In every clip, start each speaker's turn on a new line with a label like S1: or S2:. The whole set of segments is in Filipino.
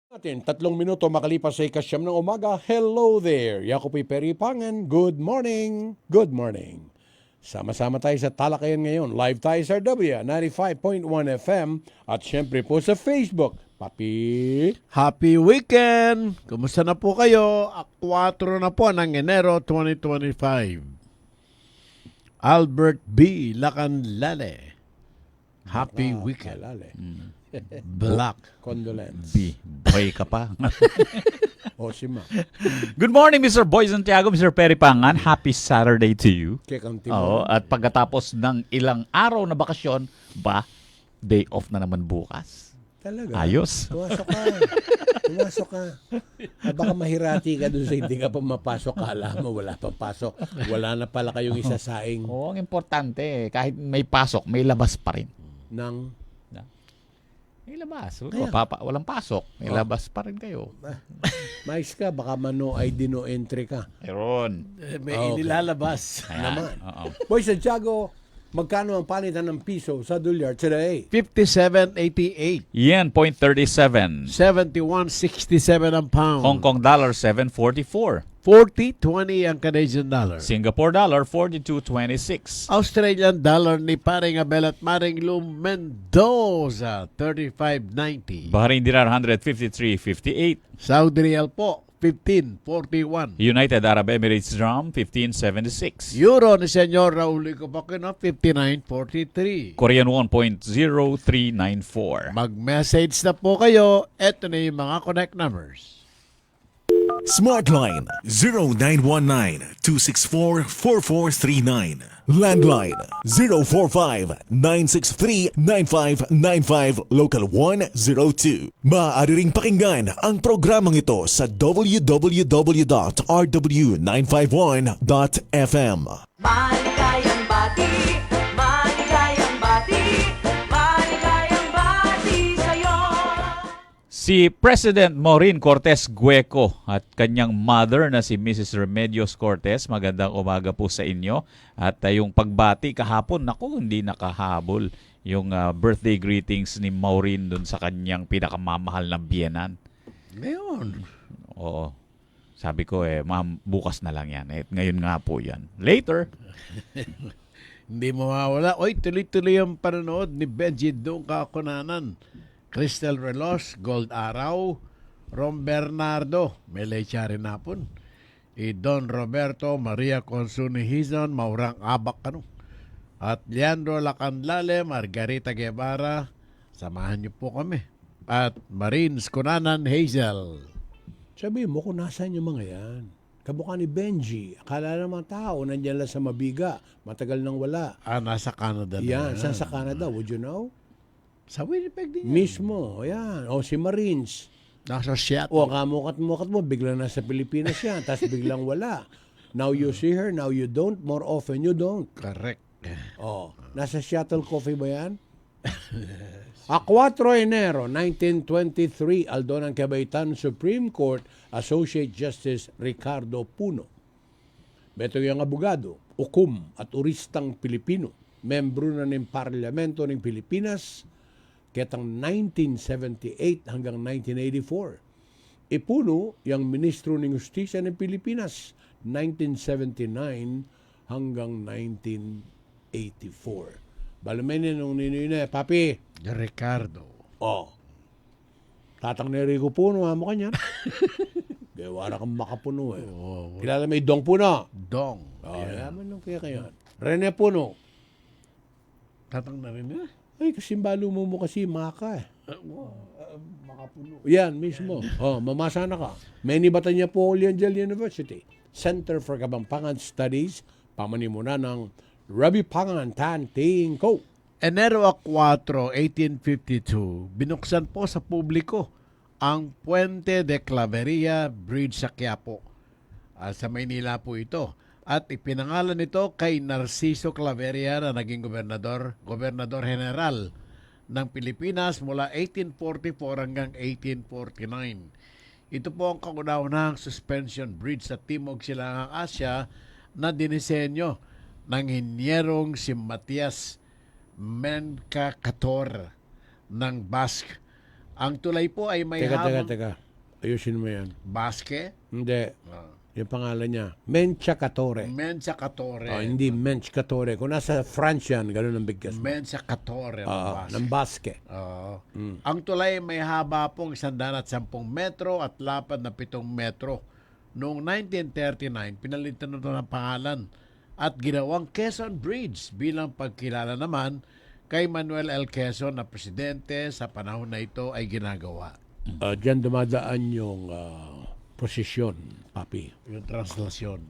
S1: Natin, 3 minuto makalipas sa ikasyam ng umaga. Hello there! Ako po'y Perry Pangan. Good morning! Good morning! Sama-sama tayo sa talakayan ngayon. Live tayo sa RW 95.1 FM at syempre po sa Facebook. Papi!
S2: Happy weekend! Kumusta na po kayo? 4 na po ng Enero 2025. Albert B. Lacanlale. Happy weekend.
S1: Kalale.
S2: Black.
S1: Condolence.
S3: Boy ka pa.
S1: O si Ma.
S3: Good morning, Mr. Boy Santiago, Mr. Perry Pangan. Happy Saturday to you.
S1: Kekanti
S3: Oo,
S1: mo.
S3: at pagkatapos ng ilang araw na bakasyon, day off na naman bukas.
S1: Talaga?
S3: Ayos.
S1: Pumasok ka. Pumasok ka. Baka mahirati ka doon sa hindi ka pa mapasok. Kala mo wala pa pasok. Wala na pala kayong isasaing
S3: Oo, ang importante, kahit may pasok, may labas pa rin.
S1: ng...
S3: May labas.
S1: Kaya-
S3: Walang pasok, may labas pa rin kayo.
S1: Mais ka, baka no ID no entry ka.
S3: Meron.
S2: May
S1: Okay.
S2: inilalabas.
S1: Naman.
S3: Oo.
S1: Boy Santiago, magkano ang palitan ng piso sa dolyar today?
S2: 57.88.
S3: Yan, 0.37.
S2: 71.67 ang pound.
S3: Hong Kong dollar, 7.44.
S2: 40.20 ang Canadian dollar.
S3: Singapore dollar, 42.26.
S2: Australian dollar ni Paring Abel at Maring Lum Mendoza, 35.90.
S3: Bahrain dinar, 153.58.
S2: Saudi Real po, 15.41.
S3: United Arab Emirates dirham, 15.76.
S2: Euro ni Senyor Raul Icopakino, 59.43.
S3: Korean won, 0.0394.
S2: Mag-message na po kayo. Ito na yung mga connect numbers.
S4: Smartline 0919-264-4439. Landline 045-963-9595 Local 102. Maaari ring pakinggan ang programang ito sa www.rw951.fm.
S5: Maligayang bati, maligayang bati, maligayang bati sa'yo.
S3: Si President Maureen Cortez Gueco at kanyang mother na si Mrs. Remedios Cortez, magandang umaga po sa inyo. At yung pagbati kahapon, naku, hindi nakahabol yung birthday greetings ni Maureen dun sa kanyang pinakamamahal na biyenan.
S2: Ngayon.
S3: Oo. Sabi ko ma'am, bukas na lang yan. Ngayon nga po yan. Later.
S2: Hindi mawawala. Oy, tuloy-tuloy ang panonood ni Benji Dong Kakunanan. Crystal Relos, Gold Araw, Rom Bernardo, Melecha rin hapon. Don Roberto, Maria Consunihizon, Maurang Abak ano. At Leandro Lacanlale, Margarita Guevara, samahan niyo po kami. At Marines Kunanan Hazel.
S1: Sabi mo kung nasaan yung mga yan. Kamukha ni Benji. Akala ng mga tao, nandiyan lang sa Mabiga. Matagal nang wala.
S2: Nasa Canada na.
S1: Yan, saan sa Canada? Would you know?
S2: Sa Winnipeg din yan.
S1: Mismo, yan. O si Marines.
S2: Nasa Seattle.
S1: O kamukat-mukat mo, biglang nasa Pilipinas yan, tapos biglang wala. Now you see her, now you don't. More often you don't.
S2: Correct.
S1: Oh, nasa Seattle Coffee ba yan? 4 Enero 1923, Aldo ng Cabaitan Supreme Court Associate Justice Ricardo Puno. Beto yung abogado, ukum at uristang Pilipino, membro na ng Parlamento ng Pilipinas, ketang 1978 hanggang 1984. Ipuno yung Ministro ng Justisya ng Pilipinas, 1979 hanggang 1984. Balamenin nung ninoy papi.
S2: Ricardo.
S1: Oh. Tatang ni Rico Puno, amo kanya. Gewara kang makapuno eh. Kilala may Dong Puno.
S2: Dong.
S1: Oh, yaman lang kaya kayo. Rene Puno.
S2: Tatang na rin na.
S1: Ay, kasimbalo mo kasi maka eh. Yan, mismo. Oh, mamasa na ka. Manny Batanya po Oriental University. Center for Kabampangan Studies. Pamanimuna ng Rabi Pangan Tan Ting Ko.
S2: Enero 4, 1852, binuksan po sa publiko ang Puente de Claveria Bridge sa Quiapo. Sa Maynila po ito. At ipinangalan ito kay Narciso Claveria na naging gobernador general ng Pilipinas mula 1844 hanggang 1849. Ito po ang kauna-unahang suspension bridge sa Timog Silangang Asya na dinisenyo ng hinyerong si Matias Mencacator ng Basque Ang tulay po ay may
S1: Teka. Ayusin mo yan.
S2: Baske.
S1: Hindi. Yung pangalan niya. Menciacatore.
S2: Menciacatore.
S1: Hindi Menciacatore. Kung nasa France yan, ganun ang bigkas mo.
S2: Menciacatore. Baske.
S1: Ng Basque.
S2: Oo. Ang tulay may haba pong 110 metro at lapad na 7 metro. Noong 1939, pinalitan ito ng pangalan at ginawang Quezon Bridge bilang pagkilala naman kay Manuel L. Quezon na presidente sa panahon na ito ay ginagawa.
S1: Diyan dumadaan yung prosesyon, papi.
S2: Yung translasyon.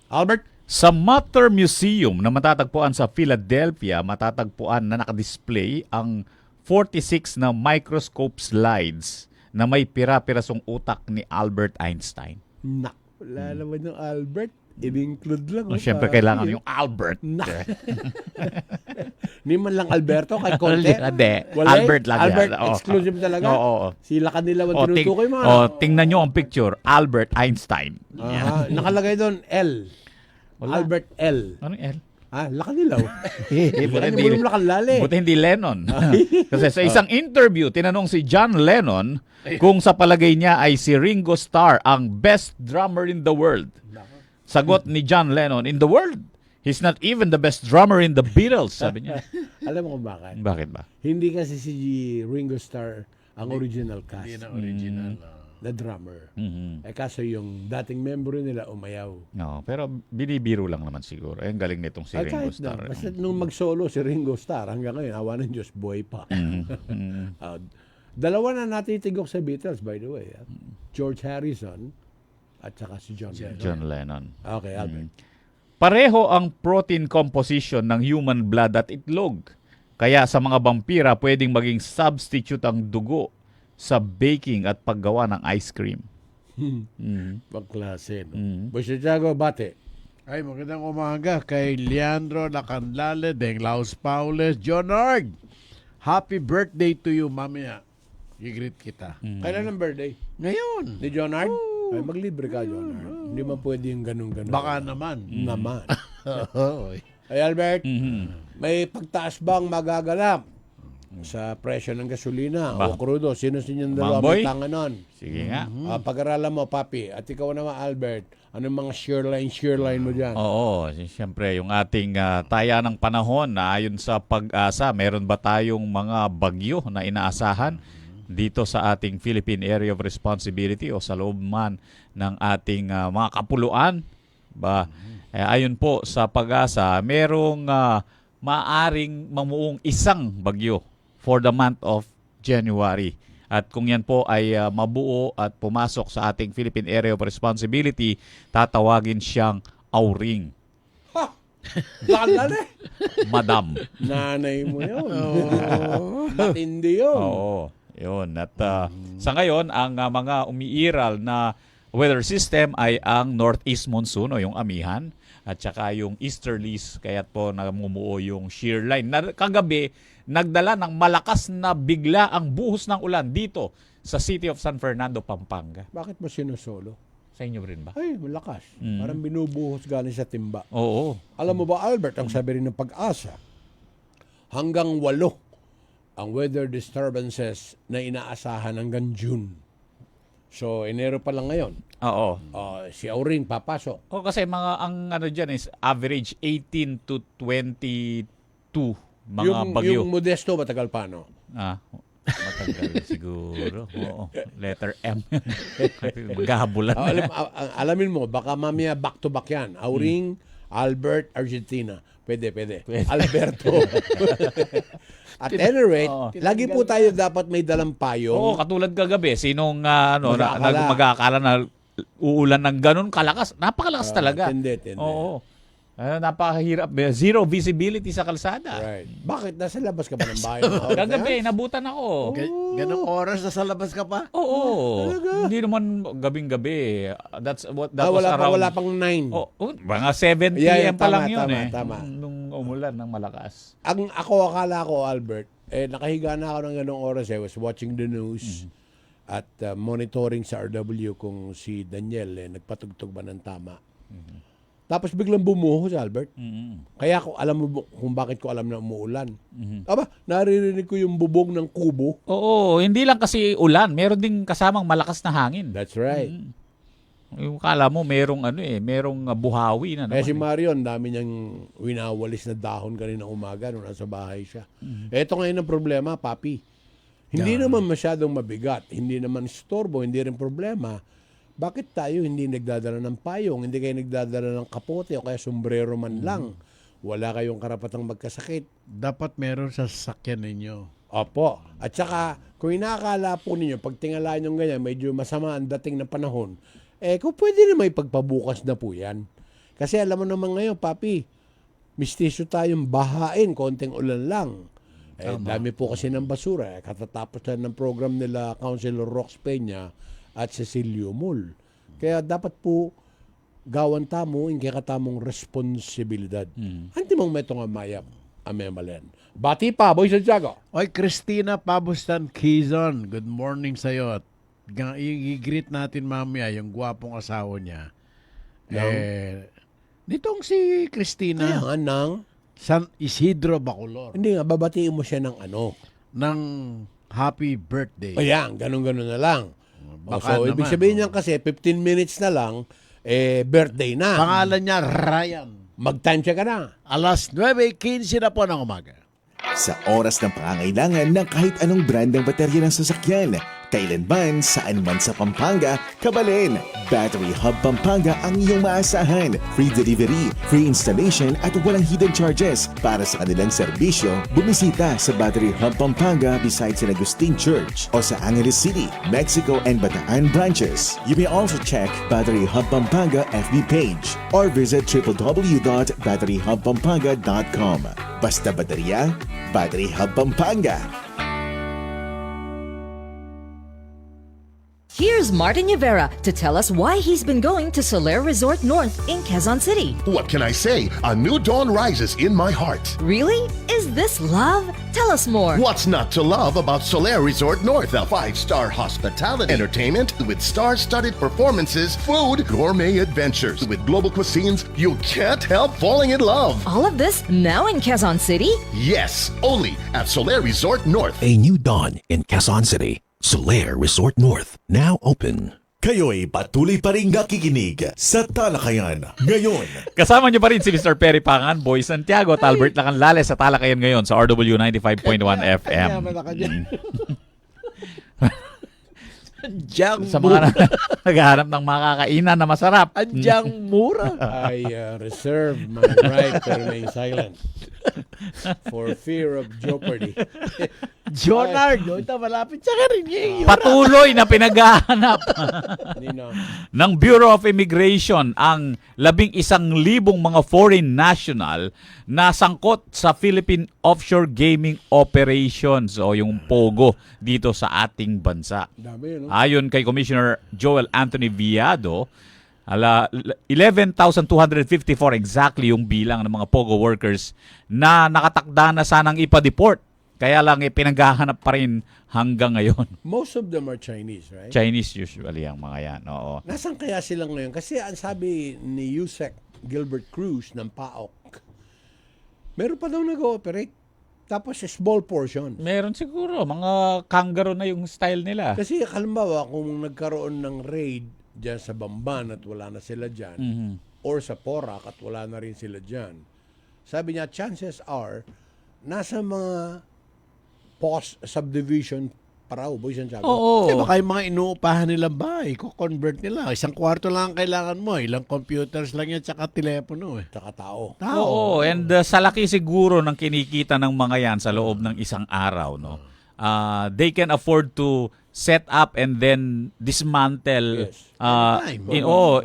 S1: Albert?
S3: Sa Matter Museum na matatagpuan sa Philadelphia, matatagpuan na nakadisplay ang 46 na microscope slides na may pira-pirasong utak ni Albert Einstein.
S1: Wala naman yung Albert. In-include lang.
S3: Siyempre, kailangan yung Albert.
S1: Ni man lang Alberto, kay Conte.
S3: Hindi.
S1: Wala
S3: Albert lang
S1: Albert,
S3: yan. Oo.
S1: exclusive talaga.
S3: Oo.
S1: Sila kanila ang tinutukoy mo.
S3: Tingnan nyo ang picture. Albert Einstein.
S1: Aha, nakalagay doon, L.
S3: Wala.
S1: Albert L.
S3: Ano L?
S1: Lakanilaw.
S3: Buti
S1: Hindi mo lakalali.
S3: Buti hindi Lennon. Kasi sa isang interview, tinanong si John Lennon kung sa palagay niya ay si Ringo Starr ang best drummer in the world. Sagot ni John Lennon, in the world. He's not even the best drummer in the Beatles, sabi niya.
S1: Alam mo kung bakit?
S3: Bakit ba?
S1: Hindi kasi si Ringo Starr ang original cast.
S2: Hindi na original.
S1: The drummer.
S3: Mhm.
S1: Kaso yung dating member nila umayaw.
S3: No, pero binibiro lang naman siguro. Ang galing nitong si
S1: Ay,
S3: Ringo
S1: kahit na.
S3: Starr.
S1: Basta nung mag-solo si Ringo Starr, hanggang ngayon, awa ng Diyos, buhay pa. Dalawa na natitigok sa Beatles, by the way. George Harrison at saka si John Lennon.
S3: John Lennon.
S1: Okay, Albert.
S3: Pareho ang protein composition ng human blood at itlog. Kaya sa mga vampira, pwedeng maging substitute ang dugo sa baking at paggawa ng ice cream.
S1: Pagklase, no? Boy Santiago, bate.
S2: Ay, magandang umaga kay Leandro Lacanlale, Deng Laos Paules, John Arg. Happy birthday to you, mamaya. I-greet kita.
S1: Kailan ang birthday?
S2: Ngayon.
S1: Ni John Ard? Ay, maglibre ka, John Ard. Hindi man pwede yung ganun-ganun.
S2: Baka naman.
S1: Naman.
S2: Oy.
S1: Ay, Albert, may pagtaas bang magaganap sa presyo ng gasolina o krudo? Sino sa inyong dalawa
S3: Mamboy?
S1: may tanganon?
S3: Sige nga.
S1: Pag-aralan mo, papi. At ikaw naman, Albert, anong mga shearline mo dyan?
S3: Oo, siyempre yung ating taya ng panahon na ayon sa pag-asa, meron ba tayong mga bagyo na inaasahan dito sa ating Philippine Area of Responsibility o sa loob man ng ating mga kapuluan? Ayon po sa pag-asa, merong maaring mamuong isang bagyo for the month of January. At kung yan po ay mabuo at pumasok sa ating Philippine Area of Responsibility, tatawagin siyang Auring.
S1: Lala
S3: Madam.
S1: Nanay mo yun. Matindi yun.
S3: Oo, yun. At sa ngayon, ang mga umiiral na weather system ay ang northeast monsoon o yung amihan at saka yung easterlies, kaya't po namumuo yung shear line. Kagabi, nagdala ng malakas na bigla ang buhos ng ulan dito sa city of San Fernando, Pampanga.
S1: Bakit mo sinusolo?
S3: Sa inyo rin ba?
S1: Ay, malakas. Parang binubuhos galing sa timba.
S3: Oo.
S1: Alam mo ba, Albert, ang sabi rin ng pag-asa, hanggang 8 ang weather disturbances na inaasahan hanggang June. So, Enero pa lang ngayon.
S3: Oo.
S1: Si Auring papasok.
S3: Kasi ang ano dyan is average 18 to 22 mga bagyo.
S1: Yung Modesto, matagal pa, no?
S3: Matagal siguro. Oo. Letter M. Maghahabulan.
S1: Alamin mo, baka mamaya back-to-back yan. Auring, Albert, Argentina. Pwede. Alberto. At any rate, lagi po tayo dapat may dalang payong.
S3: Oo, katulad kagabi. Sinong
S1: Mag-aakala.
S3: mag-aakala na uulan ng ganun kalakas? Napakalakas talaga.
S1: Tindi.
S3: Oo. Napakahirap. Zero visibility sa kalsada.
S1: Right. Bakit? Nasa labas ka ba ng bahay?
S3: Kagabi, nabutan ako.
S2: Ganong oras na sa labas ka pa?
S3: Oo. Hindi naman gabing-gabi. That was around...
S1: Wala pang 9.
S3: Mga 7 p.m.
S1: Yeah,
S3: pa lang
S1: tama,
S3: yun
S1: tama.
S3: Nung umulan ng malakas.
S1: Ako akala ko, Albert, nakahiga na ako ng ganong oras. I was watching the news at monitoring sa RW kung si Daniel nagpatugtog ba ng tama. Tapos biglang bumuhos, Albert.
S3: Mm.
S1: Kaya alam mo kung bakit ko alam na umuulan.
S3: Mhm.
S1: Aba, naririnig ko yung bubog ng kubo.
S3: Oo, hindi lang kasi ulan, meron ding kasamang malakas na hangin.
S1: That's right.
S3: Yung kala mo merong buhawi na
S1: Kaya si
S3: naman.
S1: Marion, dami niyang winawalis na dahon kanina umaga nung nasa bahay siya. Ito ngayon ang problema, papi. Hindi naman masyadong mabigat, hindi naman istorbo, hindi rin problema. Bakit tayo hindi nagdadala ng payong, hindi kayo nagdadala ng kapote o kaya sombrero man lang? Wala kayong karapatang magkasakit.
S2: Dapat meron sa sasakyan ninyo.
S1: Opo. At saka, kung inakala po ninyo, pag tingalaan nyo ganyan, medyo masama ang dating na panahon, kung pwede na may pagpabukas na po yan. Kasi alam mo naman ngayon, papi, mistisyo tayong bahain, konting ulan lang. Dami po kasi ng basura. Katatapos na ng program nila Councilor Rox Peña at Cecilio Mul. Kaya dapat po gawan tamo in kaya katamong responsibilidad. Anti mong metong amayap amemalen. Bati pa, Boy Santiago.
S2: Oy, Christina Pabustan Quezon, good morning sa'yo. At i-greet natin mamaya yung gwapong asawa niya. Nitong si
S1: Kaya
S2: Christina
S1: nga nang,
S2: San Isidro Bacolor
S1: hindi nga, babatiin mo siya ng ano.
S2: ng happy birthday.
S1: Ayan, ganun-ganun na lang.
S2: Baka
S1: So, ibig
S2: naman,
S1: sabihin niyan kasi, 15 minutes na lang, birthday na.
S2: Pangalan niya Ryan.
S1: Mag-time check ka na.
S2: Alas 9:15 na po ng umaga.
S4: Sa oras ng pangangailangan ng kahit anong brand ng baterya ng sasakyan, kailanman, saan man sa Pampanga, kabalin. Battery Hub Pampanga ang iyong maasahan. Free delivery, free installation at walang hidden charges. Para sa kanilang serbisyo, bumisita sa Battery Hub Pampanga beside San Agustin Church o sa Angeles City, Mexico and Bataan branches. You may also check Battery Hub Pampanga FB page or visit www.batteryhubpampanga.com. Basta baterya, Battery Hub Pampanga.
S6: Here's Martin Rivera to tell us why he's been going to Soler Resort North in Quezon City.
S7: What can I say? A new dawn rises in my heart.
S6: Really? Is this love? Tell us more.
S7: What's not to love about Soler Resort North? A 5-star hospitality, entertainment with star-studded performances, food, gourmet adventures with global cuisines. You can't help falling in love.
S6: All of this now in Quezon City?
S7: Yes, only at Soler Resort North.
S8: A new dawn in Quezon City. Soler Resort North, now open.
S4: Kayo'y patuloy pa rin nakikinig sa Talakayan ngayon.
S3: Kasama niyo pa rin si Mr. Perry Pangan, Boy Santiago, at Albert Lacanlales sa Talakayan ngayon sa RW 95.1 FM.
S2: Andyang
S3: Sa mga naghahanap ng makakainan na masarap.
S2: Andyang mura.
S1: I reserve my right to remain silent for fear of jeopardy.
S2: Jonard, ito malapit sa rin niya.
S3: Patuloy na pinaghahanap
S1: Hindi na.
S3: ng Bureau of Immigration ang 11,000 mga foreign national na sangkot sa Philippine Offshore Gaming Operations o yung POGO dito sa ating bansa.
S1: Dami yun, no?
S3: Ayon kay Commissioner Joel Anthony Viado, 11,254 exactly yung bilang ng mga POGO workers na nakatakda na sanang ipa-deport. Kaya lang pinaghahanap pa rin hanggang ngayon.
S1: Most of them are Chinese, right?
S3: Chinese usually ang mga yan. Oo.
S1: Nasaan kaya sila ngayon? Kasi ang sabi ni Yusek Gilbert Cruz ng PAOK, meron pa daw nag-ooperate. Tapos small portion.
S3: Meron siguro. Mga kangaroo na yung style nila.
S1: Kasi halimbawa, kung nagkaroon ng raid dyan sa Bamban at wala na sila dyan, or sa Porac at wala na rin sila dyan, sabi niya, chances are, nasa mga post-subdivision paraw, Boy Santiago.
S3: Oo.
S2: Eh, baka yung mga inuupahan nilang bahay, ko-convert nila. Isang kwarto lang ang kailangan mo. Ilang computers lang yan, tsaka telepono eh.
S1: Tsaka tao.
S3: Oo. And sa laki siguro ng kinikita ng mga yan sa loob ng isang araw, no? They can afford to set up and then dismantle
S1: Yes.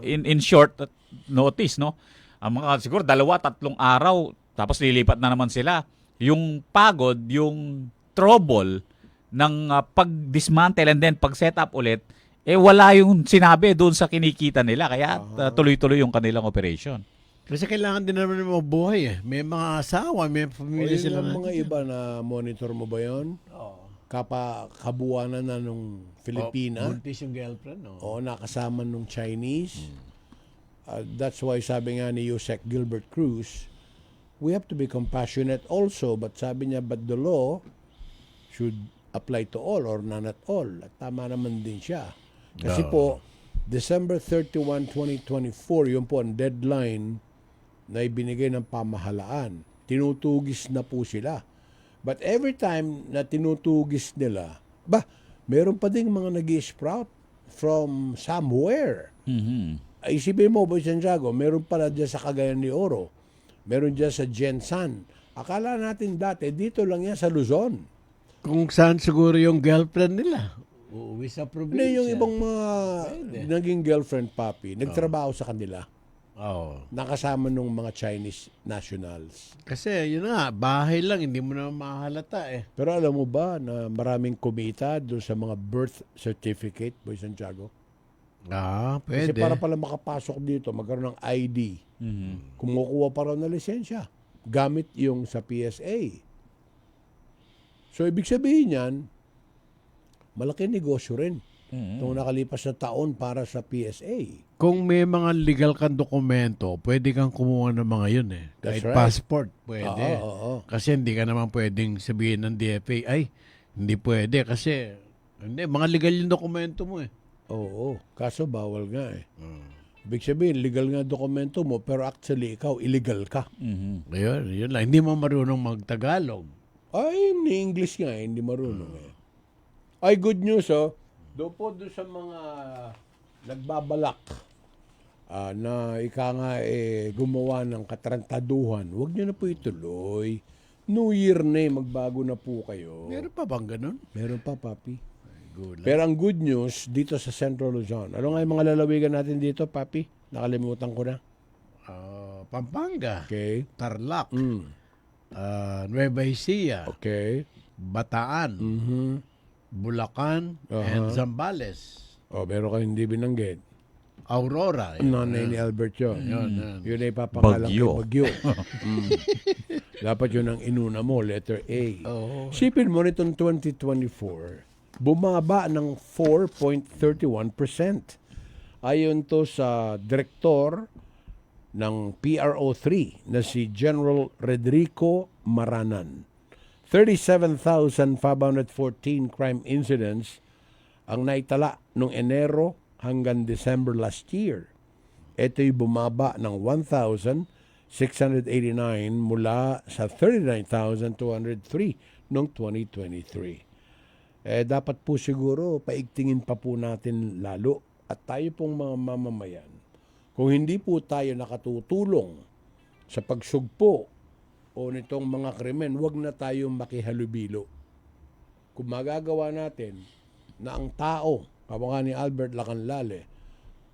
S3: in short notice, no? Ang mga siguro 2-3 araw tapos lilipat na naman sila. Yung pagod, yung trouble ng pag-dismantle and then pag-set up ulit, wala yung sinabi doon sa kinikita nila. Kaya tuloy-tuloy yung kanilang operation.
S2: Kasi kailangan din naman ng mga buhay eh. May mga asawa, may
S1: O
S2: pamilya
S1: yun
S2: sila.
S1: lang mga iba na monitor mo ba yun? Kabuanan na nung Filipina.
S2: Buntis yung girlfriend, no?
S1: O nakasama nung Chinese. That's why sabi nga ni Yusek Gilbert Cruz, we have to be compassionate also, but sabi niya, but the law should apply to all or none at all. At tama naman din siya. Kasi po, December 31, 2024, yun po ang deadline na ibinigay ng pamahalaan. Tinutugis na po sila. But every time na tinutugis nila, meron pa ding mga nag-sprout from somewhere. Ay, isipin mo, Boy Santiago, meron pala dyan sa Cagayan de Oro. Meron dyan sa Jensan. Akala natin dati, dito lang yan sa Luzon.
S2: Kung saan siguro yung girlfriend nila. Uuwi sa probinsya.
S1: Hindi, yung ibang mga naging girlfriend, papi, nagtrabaho sa kanila.
S2: Oo.
S1: Nakasama nung mga Chinese nationals.
S2: Kasi yun nga, bahay lang, hindi mo na mahalata eh.
S1: Pero alam mo ba na maraming kumita doon sa mga birth certificate, Boy Santiago?
S2: Pwede.
S1: Kasi para pala makapasok dito, magkaroon ng ID, kumukuha pa raw na lisensya. Gamit yung sa PSA. So, ibig sabihin yan, malaki negosyo rin. Itong nakalipas na taon para sa PSA.
S2: Kung may mga legal kang dokumento, pwede kang kumuha ng mga yun eh.
S1: That's
S2: Kahit
S1: right.
S2: passport, pwede.
S1: Oo.
S2: Kasi hindi ka naman pwedeng sabihin ng DFA, ay, hindi pwede kasi, hindi, mga legal yung dokumento mo eh.
S1: Oo. Kaso bawal nga eh. Ibig sabihin, legal nga dokumento mo, pero actually ikaw, illegal ka.
S2: Yun lang. Hindi mo marunong magtagalog.
S1: Ay, ni English nga eh, hindi marunong eh. Ay, good news oh. Doon po doon sa mga nagbabalak na ika nga gumawa ng katrantaduhan, huwag nyo na po ituloy. New Year na eh, magbago na po kayo.
S2: Meron pa bang ganun?
S1: Meron pa, papi.
S2: Good.
S1: Pero ang good news, dito sa Central Luzon, ano nga yung mga lalawigan natin dito, papi? Nakalimutan ko na.
S2: Pampanga,
S1: Okay.
S2: Tarlac, Nueva Ecija,
S1: Okay.
S2: Bataan, Bulacan, and Zambales.
S1: Meron kayo hindi binanggit.
S2: Aurora.
S1: Nanay ni Albert yun. Yun ay papangalan
S3: Bagyo.
S1: Bagyo. Dapat yun ang inuna mo, letter A. Sipin mo nitong 2024, bumaba ng 4.31%. Ayon to sa direktor ng PRO3 na si General Rodrigo Maranan. 37,514 crime incidents ang naitala noong Enero hanggang December last year. Ito'y bumaba ng 1,689 mula sa 39,203 noong 2023. Dapat po siguro paigtingin pa po natin lalo at tayo pong mga mamamayan. Kung hindi po tayo nakatutulong sa pagsugpo o nitong mga krimen, huwag na tayong makihalubilo. Kung magagawa natin na ang tao, kamukha ni Albert Lacanlale,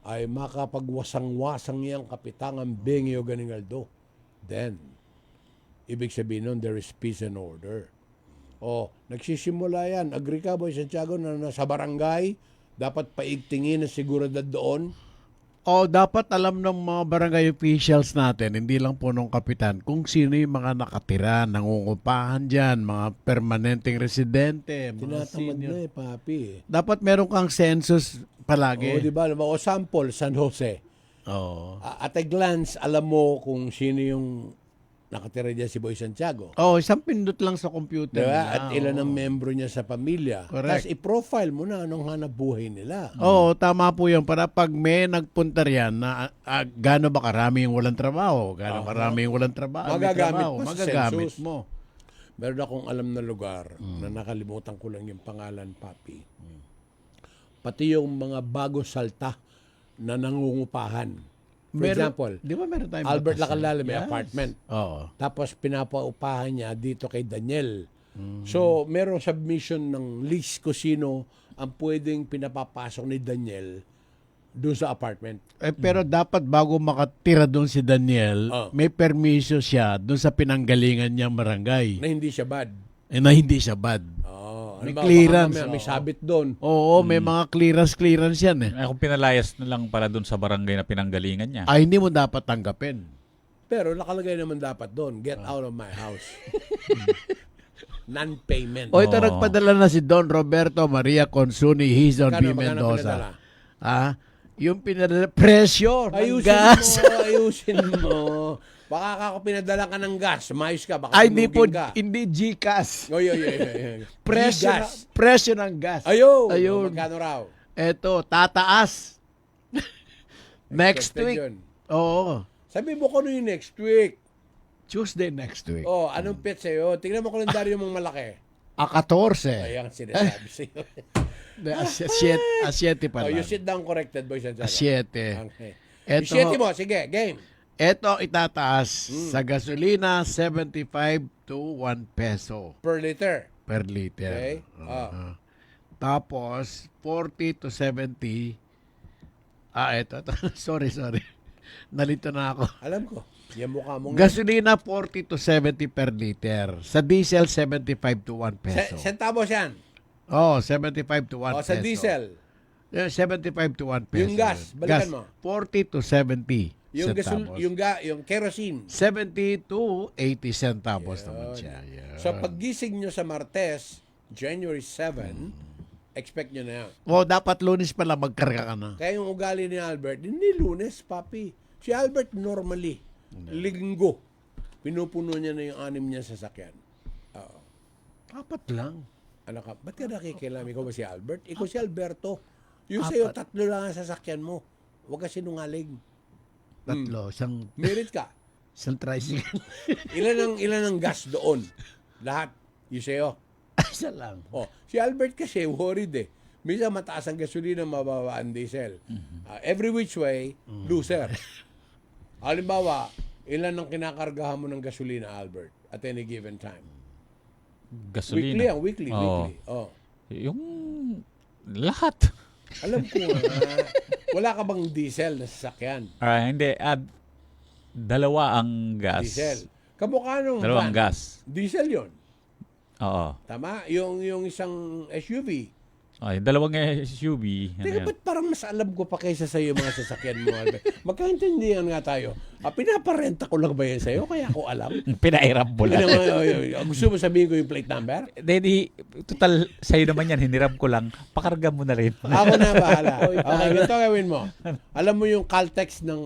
S1: ay makapagwasang-wasang niyang kapitangan Bengio Ganingaldo, then, ibig sabihin nun, there is peace and order. Nagsisimula yan. Agree ka, Boy Santiago, na nasa barangay, dapat paigtingin na seguridad doon.
S2: Dapat alam ng mga barangay officials natin, hindi lang po nung kapitan, kung sino yung mga nakatira, nangungupahan dyan, mga permanenteng residente, mga
S1: Tinatamad
S2: senior.
S1: na papi.
S2: Dapat meron kang census palagi.
S1: Di ba? O sample, San Jose.
S2: Oo.
S1: At a glance, alam mo kung sino yung nakatira dyan si Boy Santiago.
S2: Isang pindot lang sa computer.
S1: Diba?
S2: nila.
S1: At ilan ang membro niya sa pamilya.
S2: Correct.
S1: Tapos i-profile mo na anong hanap buhay nila.
S2: Tama po yun. Para pag may nagpunta riyan na gaano ba karami yung walang trabaho, gaano karami yung walang trabaho, may
S1: Magagamit
S2: trabaho,
S1: pa sa
S2: magagamit
S1: census.
S2: mo.
S1: Meron akong alam na lugar na nakalimutan ko lang yung pangalan, papi. Pati yung mga bagong salta na nangungupahan. For example,
S2: Di ba meron tayong
S1: Albert
S2: batas
S1: Lacanlale
S2: yan?
S1: may
S2: Yes.
S1: apartment.
S2: Oo.
S1: Tapos pinapaupahan niya dito kay Daniel. So, merong submission ng list ko sino ang pwedeng pinapapasok ni Daniel doon sa apartment.
S2: Pero dapat bago makatira doon si Daniel, may permiso siya doon sa pinanggalingan niyang barangay.
S1: Na hindi siya bad.
S2: Na hindi siya bad.
S1: May
S2: clearance.
S1: May sabit doon.
S2: Oo, may mga clearance yan eh.
S3: Kung pinalayas na lang pala dun sa barangay na pinanggalingan niya.
S2: Hindi mo dapat tanggapin.
S1: Pero nakalagay naman dapat doon, get out of my house. Non-payment.
S2: Ito nagpadala na si Don Roberto Maria Consuni Hizon B.
S1: Magkano
S2: Mendoza.
S1: pinadala?
S2: Yung presyo ng
S1: Ayusin
S2: gas.
S1: mo, ayusin mo. Baka ako pinadala ka ng gas, mayos ka, baka
S2: Ay, hindi po,
S1: tunugin ka.
S2: hindi GCash.
S1: Oy. Gas.
S2: Presyo ng gas.
S1: Ayun.
S2: Ayun.
S1: Magkano raw?
S2: Eto, tataas. Next
S1: Expected
S2: week.
S1: yun.
S2: Oo.
S1: Sabi mo ko yung next week.
S2: Tuesday next week.
S1: Oh, anong pet sa'yo? Tingnan mo kalendaryo mong malaki.
S2: A14.
S1: Ayan, sinasabi sa'yo.
S2: A7 pa
S1: Oh, you
S2: lang.
S1: sit down corrected, boys and girls.
S2: A7.
S1: Okay.
S2: Eto,
S1: Isyete mo, sige, game.
S2: eto itataas sa gasolina, 75 to 1 peso
S1: Per liter.
S2: per liter.
S1: Okay.
S2: Uh-huh. Tapos, 40 to 70. Eto. Sorry. Nalito na ako.
S1: Alam ko. Yan mukha mong...
S2: Gasolina, 40 to 70 per liter. Sa diesel, 75 to 1 peso.
S1: Centavos yan.
S2: Oh, 75 to 1
S1: O,
S2: peso.
S1: sa diesel.
S2: 75 to 1 peso.
S1: Yung gas, balikan mo.
S2: 40 to 70
S1: Yung
S2: centavos.
S1: yung kerosene.
S2: 70 to 80 centavos naman siya. Yeah.
S1: So, paggising nyo sa Martes, January 7, expect nyo na yan.
S2: Dapat Lunes pala magkarga ka na.
S1: Kaya yung ugali ni Albert, hindi Lunes, papi. Si Albert normally, linggo, pinupuno niya na yung 6 niya sa sasakyan. Oo.
S2: Dapat lang.
S1: Ano ka, ba't ka nakikilam? Ikaw ba si Albert? Ikaw si Alberto. Yung sa'yo, 3 lang ang sasakyan mo. Huwag ka sinungaling.
S2: Tatlo.
S1: Merit ka.
S2: Isang tricycle.
S1: Ilan ang gas doon? Lahat. Yung sa'yo.
S2: Isa lang.
S1: Oh, si Albert kasi worried eh. Minsan mataas ang gasolina, mababa ang diesel. Every which way, loser. Halimbawa, ilan ang kinakargahan mo ng gasolina, Albert, at any given time?
S3: Gasolina.
S1: Weekly.
S3: Oo.
S1: Oh.
S3: Yung lahat.
S1: Alam ko, wala ka bang diesel na sasakyan?
S3: Hindi. Dalawa ang gas.
S1: Diesel. Kamukha nung
S3: Dalawang
S1: van.
S3: gas.
S1: Diesel yon.
S3: Oo.
S1: Tama? Yung isang SUV.
S3: Yung dalawang SUV.
S1: Teka, ba't parang mas alam ko pa kaysa sa'yo mga sasakyan mo, Albert? Magkaintindihan nga tayo. Pinaparenta ko lang ba yan sa'yo? Kaya ako alam.
S3: Pinairam mo lang.
S1: Gusto mo sabihin ko yung plate number?
S3: Total, sa'yo naman yan, hiniram ko lang. Pakarga mo na rin.
S1: Ako na bahala. Okay, ganito gawin mo. Alam mo yung Caltex ng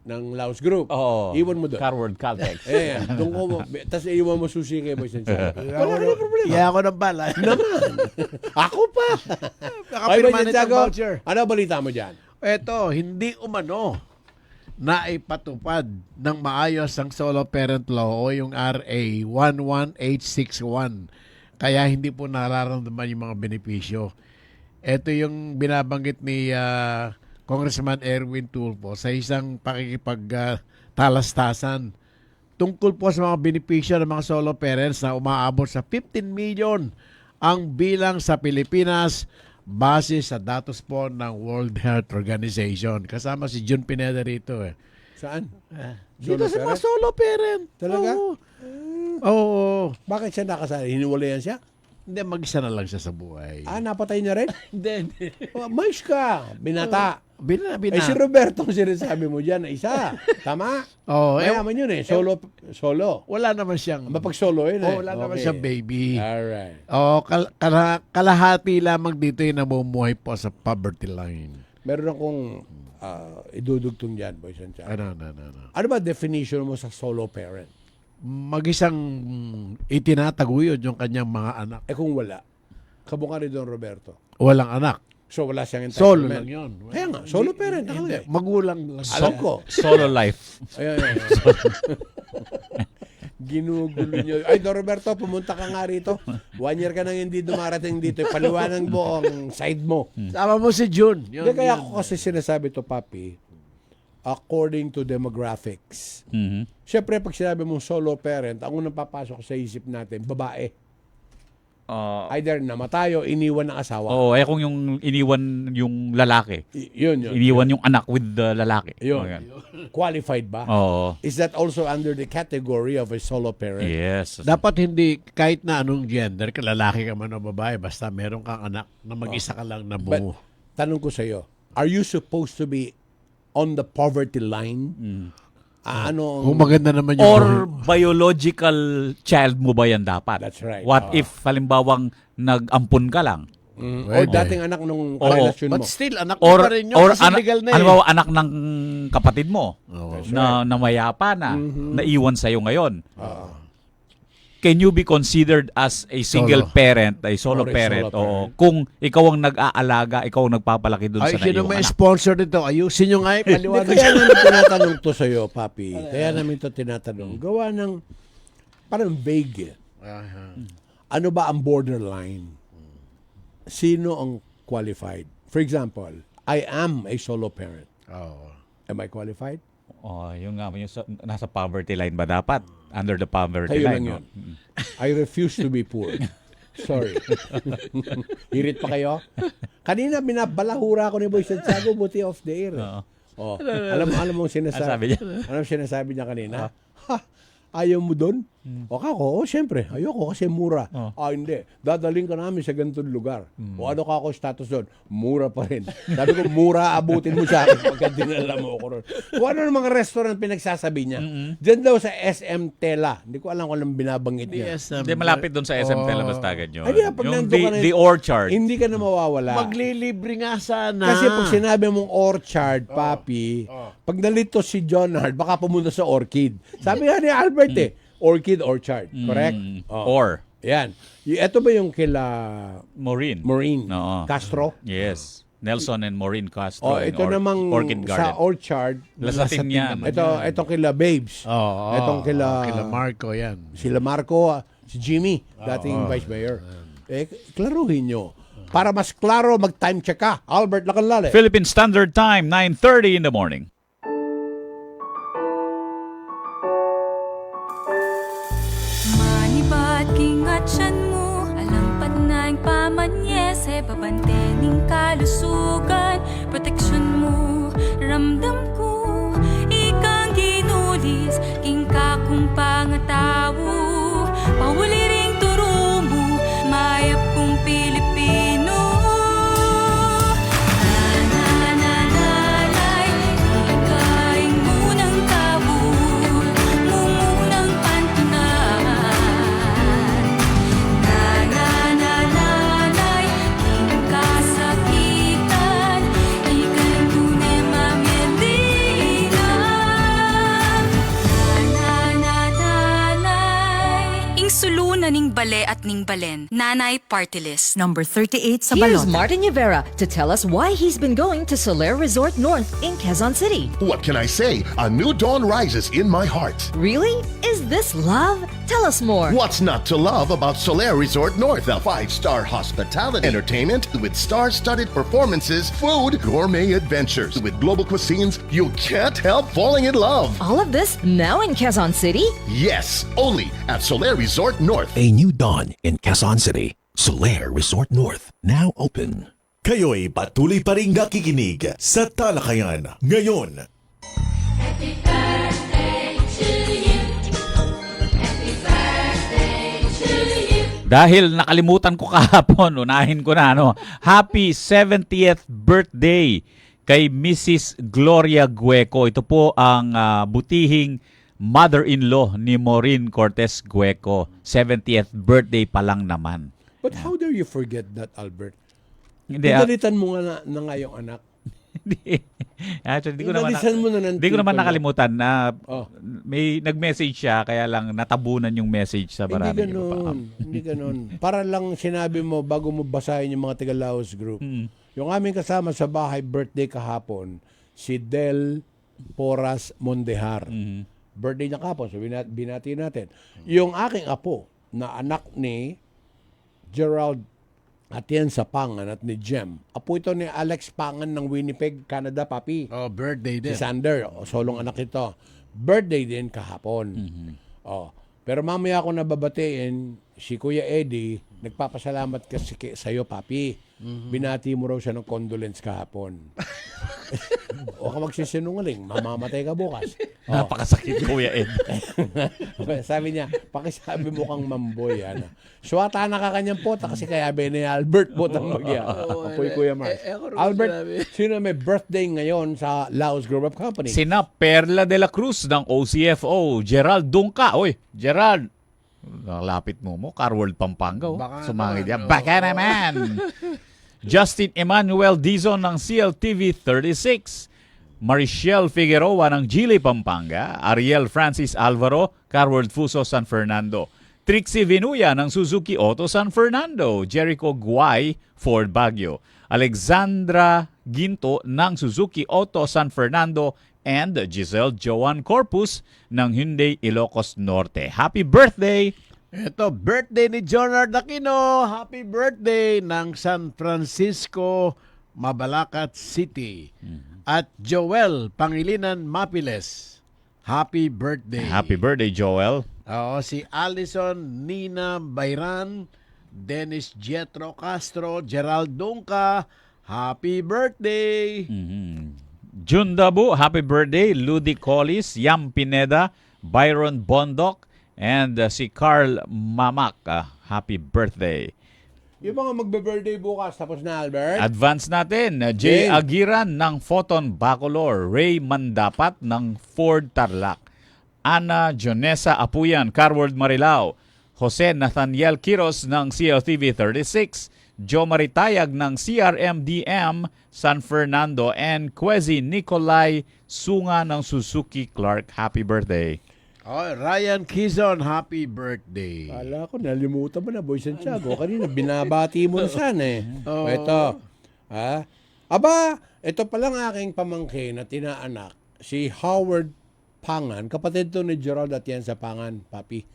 S1: Laos Group.
S3: Oo.
S1: Iwan mo doon.
S3: Carward Caltex.
S1: Doon ko mo. Tapos iwan mo susi kay Boys and Charlie. Wala ka na problema.
S2: Kaya ako ng bala.
S1: Naman. Ako pa. Ay,
S2: Nakapirma
S1: Boys and
S2: nito
S1: Chago,
S2: voucher.
S1: ano balita mo dyan?
S2: Eto, hindi umano na ipatupad ng maayos ang solo parent law o yung RA 11861. Kaya hindi po nararamdaman yung mga benepisyo. Ito yung binabanggit ni Congressman Erwin Tulfo sa isang pakikipagtalastasan tungkol po sa mga benepisyo ng mga solo parents na umaabot sa 15 million ang bilang sa Pilipinas base sa datos po ng World Health Organization. Kasama si Jun Pineda rito eh.
S1: Saan?
S2: Dito sa mga
S1: parent?
S2: solo parent.
S1: Talaga?
S2: Oo.
S1: Bakit siya nakasali? Hiniwalayan siya?
S2: Hindi, mag-isa na lang siya sa buhay.
S1: Napatay niya rin?
S2: Hindi.
S1: Mais ka. Binata.
S2: Bina.
S1: Si Roberto ang sinasabi mo dyan, isa. Tama?
S2: Oo.
S1: Mayaman yun eh. Solo.
S2: Wala naman siyang...
S1: Mapag-solo yun eh.
S2: wala naman siyang baby.
S1: Alright.
S2: Kalahati lamang dito yung namumuhay po sa poverty line.
S1: Meron akong idudugtong dyan, boys and chat.
S2: Ano.
S1: Ano ba definition mo sa solo parent?
S2: Mag-isang itinataguyod yung kanyang mga anak.
S1: Kung wala, kabukha ni Don Roberto.
S2: Walang anak.
S1: So wala siyang
S2: Solo
S1: entitlement.
S2: lang yun.
S1: Kaya nga, solo parent.
S2: Hindi,
S1: Hindi.
S2: magulang lang.
S1: Alam ko.
S3: Solo life.
S1: Ayan. Ginugulo nyo. Ay, Don Roberto, pumunta ka nga rito. 1 year ka nang hindi dumarating dito. Paliwanag mo ang side mo.
S2: Sama mo si June.
S1: Hindi, kaya ako kasi sinasabi to, Papi, according to demographics.
S3: Mhm.
S1: Siyempre, pag sinabi mong solo parent, ang unang papasok sa isip natin, babae. Either namatay o iniwan ng asawa.
S3: Kung yung iniwan yung lalaki.
S1: Yun.
S3: Iniwan yung anak with the lalaki.
S1: Yun.
S3: Ayan.
S1: Qualified ba?
S3: Oo.
S1: Is that also under the category of a solo parent?
S3: Yes.
S2: Dapat hindi, kahit na anong gender, lalaki ka man o babae, basta meron kang anak na mag-isa ka lang na
S1: But,
S2: bungo.
S1: tanong ko sa iyo, are you supposed to be on the poverty line?
S2: Kung maganda naman yung...
S3: Or biological child mo ba yan dapat?
S1: That's right.
S3: What if halimbawang nag-ampun ka lang?
S1: O
S2: Pwede.
S1: dating anak nung
S3: Oo.
S1: karelasyon mo.
S2: But still, anak mo pa rin yun kasi legal na
S3: ano
S2: eh.
S3: ba, anak ng kapatid mo
S2: Oo.
S3: na mayapa na, naiwan sa'yo ngayon.
S1: Ah.
S3: Can you be considered as a single
S2: Solo.
S3: parent, a solo
S1: Or a
S3: parent?
S1: solo
S3: Oo.
S1: parent.
S3: Kung ikaw ang nag-aalaga, ikaw ang nagpapalaki dun
S2: Ay,
S3: sa
S2: sino
S3: naiyong
S2: may
S3: anak.
S2: sponsor dito? Ayusin nyo nga eh,
S1: Hindi,
S2: paliwanag.
S1: kaya namin tinatanong to sa'yo, Papi. Kaya namin to tinatanong. Gawa ng parang vague.
S2: Aha.
S1: Ano ba ang borderline? Sino ang qualified? For example, I am a solo parent.
S2: Oo.
S1: Am I qualified?
S3: Oh, yung nga, nasa poverty line ba dapat? Under the poverty
S1: Kayo
S3: line.
S1: lang
S3: no?
S1: yun. I refuse to be poor. Sorry. Hirit pa kayo? Kanina binabalahura ko ni Boy Santiago, buti off the air.
S3: Oo.
S1: Oh. Alam mo ang
S3: Ano sabi
S1: sinasabi
S3: niya?
S1: Ano ang sinasabi niya kanina? Ha, ayaw mo doon? O kako, syempre, ayoko kasi mura. Hindi. Dadaling ka namin sa ganitong lugar. O ano ka ako status doon? Mura pa rin. Sabi ko, mura abutin mo sa akin pagka dinala mo ako ron. Kung ano ng mga restaurant pinagsasabi niya. Diyan daw sa SM Tela. Hindi ko alam kung anong binabanggit niya.
S3: Hindi, malapit dun sa SM Telebastagan yun.
S1: Ay, di, pag
S3: Yung
S1: nandun ka na-
S3: the Orchard.
S1: Hindi ka na mawawala.
S2: Maglilibre nga sana.
S1: Kasi pag sinabi mong orchard, papi, pag nalito si John Hart, baka pumunta sa orchid. Sabi nga ni Albert orchid orchard. Correct?
S3: Or
S1: Yan. Ito ba yung kila
S3: Maureen.
S1: Maureen
S3: Oo.
S1: Castro?
S3: Yes. Nelson and Maureen Castro.
S1: Ito
S3: in
S1: namang
S3: Orchid
S1: sa
S3: Garden.
S1: orchard.
S3: Lasating yan.
S1: Ito kila Babes.
S2: Oo.
S1: Itong kila
S2: Marco yan.
S1: sila Marco, si Jimmy, dating Vice Mayor. Klaruhin nyo. Para mas klaro, mag-time check ka. Albert Lacanlale.
S3: Philippine Standard Time, 9:30 in the morning.
S9: Manibat kingatsan mo, alampad na yung pamanyese, babantening kalusugan, proteksyon mo, ramdam ko, ikang ginulis, king kakong pangatawo, pawuli ring turo mo, mayap kong Pilipino. Nananalay, ikaing munang tabo, mumunang pantunan. Nananalay, king kasakitan, ika'y tunay mamedina. Nananalay, ing sulunan ning bale at ning balen, Nanay Party List.
S6: Number 38 sa
S5: Here's
S6: balota.
S5: Martin Rivera to tell us why he's been going to Soler Resort North in Quezon City.
S7: What can I say? A new dawn rises in my heart.
S5: Really? Is this love? Tell us more.
S7: What's not to love about Solaire Resort North? A 5-star hospitality, entertainment with star-studded performances, food, gourmet adventures. With global cuisines, you can't help falling in love.
S5: All of this now in Quezon City?
S7: Yes, only at Solaire Resort North.
S8: A new dawn in Quezon City. Solaire Resort North, now open.
S4: Kayo'y patuloy pa ring nakikinig sa Talakayan ngayon.
S3: Dahil nakalimutan ko kahapon, unahin ko na, Happy 70th birthday kay Mrs. Gloria Gueco. Ito po ang butihing mother-in-law ni Maureen Cortez Gueco. 70th birthday pa lang naman.
S1: But how dare you forget that, Albert?
S3: Hindi,
S1: Pinalitan mo nga na nga yung anak.
S3: Hindi. Actually,
S1: Inalisan mo na ng
S3: di ko naman
S1: tipo na-
S3: nakalimutan na
S1: Oh.
S3: may nag-message siya, kaya lang natabunan yung message sa
S1: Hindi
S3: marami.
S1: ganun. Hindi ganun. Para lang sinabi mo bago mo basahin yung mga taga-Laos group. Yung aming kasama sa bahay birthday kahapon, si Del Poras Mondejar. Birthday niya kahapon, so binati natin. Yung aking apo na anak ni Gerald Atienza Pangan at ni Jem. Apo ito ni Alex Pangan ng Winnipeg, Canada, papi.
S2: Oh, birthday
S1: Si
S2: din.
S1: Sander, solong anak ito. Birthday din kahapon. Oh, pero mamaya ako nababatiin, si Kuya Eddie, nagpapasalamat kasi sa iyo, papi. Binati mo raw siya ng condolence kahapon. O ka magsisinungaling, mamamatay ka bukas.
S3: Napakasakit, Kuya Ed.
S1: Sabi niya, pakisabi mo kang mamboy. Ano. Suwata na ka kanyang pota kasi kaya ni Albert botang magya. Apoy Kuya Mars. Albert, sino may birthday ngayon sa Laos Group of Company?
S3: Sina Perla de la Cruz ng OCFO, Gerald Dungka. Oy, Gerald, Lapit mo, Carworld Pampanga.
S2: Baka
S3: Sumangit
S2: naman,
S3: yan. Baka naman. Justin Emmanuel Dizon ng CLTV 36. Marichelle Figueroa ng Gili, Pampanga. Ariel Francis Alvaro, Carworld Fuso, San Fernando. Trixie Vinuya ng Suzuki Auto San Fernando. Jericho Guay, Ford Baguio. Alexandra Ginto ng Suzuki Auto San Fernando. And Giselle Joan Corpus ng Hyundai Ilocos Norte. Happy birthday!
S2: Ito, birthday ni Jonard Aquino. Happy birthday ng San Francisco, Mabalacat City. At Joel Pangilinan Mapiles. Happy birthday.
S3: Happy birthday, Joel.
S2: Oo, si Allison Nina Bayran, Dennis Jetro Castro, Gerald Dunca. Happy birthday.
S3: June Dabu, happy birthday. Ludi Collis, Yam Pineda, Byron Bondok, and si Carl Mamak. Happy birthday.
S1: Yung mga magbe-birthday bukas, tapos na, Albert.
S3: Advance natin. Jay
S1: Jay.
S3: Agiran ng Photon Bacolor. Ray Mandapat ng Ford Tarlac. Ana Jonesa Apuyan, Carworld Marilao. Jose Nathaniel Quiros ng CLTV 36. Joe Maritayag ng CRMDM San Fernando, and Kwezi Nicolay Sunga ng Suzuki Clark. Happy birthday.
S2: Oh, Ryan Kizon, happy birthday.
S1: Kala ko, nalimutan mo na, Boy Santiago. Kanina, binabati mo na sana eh.
S2: Oo.
S1: Ito. Aba, ito palang aking pamangkin na tinaanak, si Howard Pangan, kapatid to ni Gerald Atienza Pangan, papi.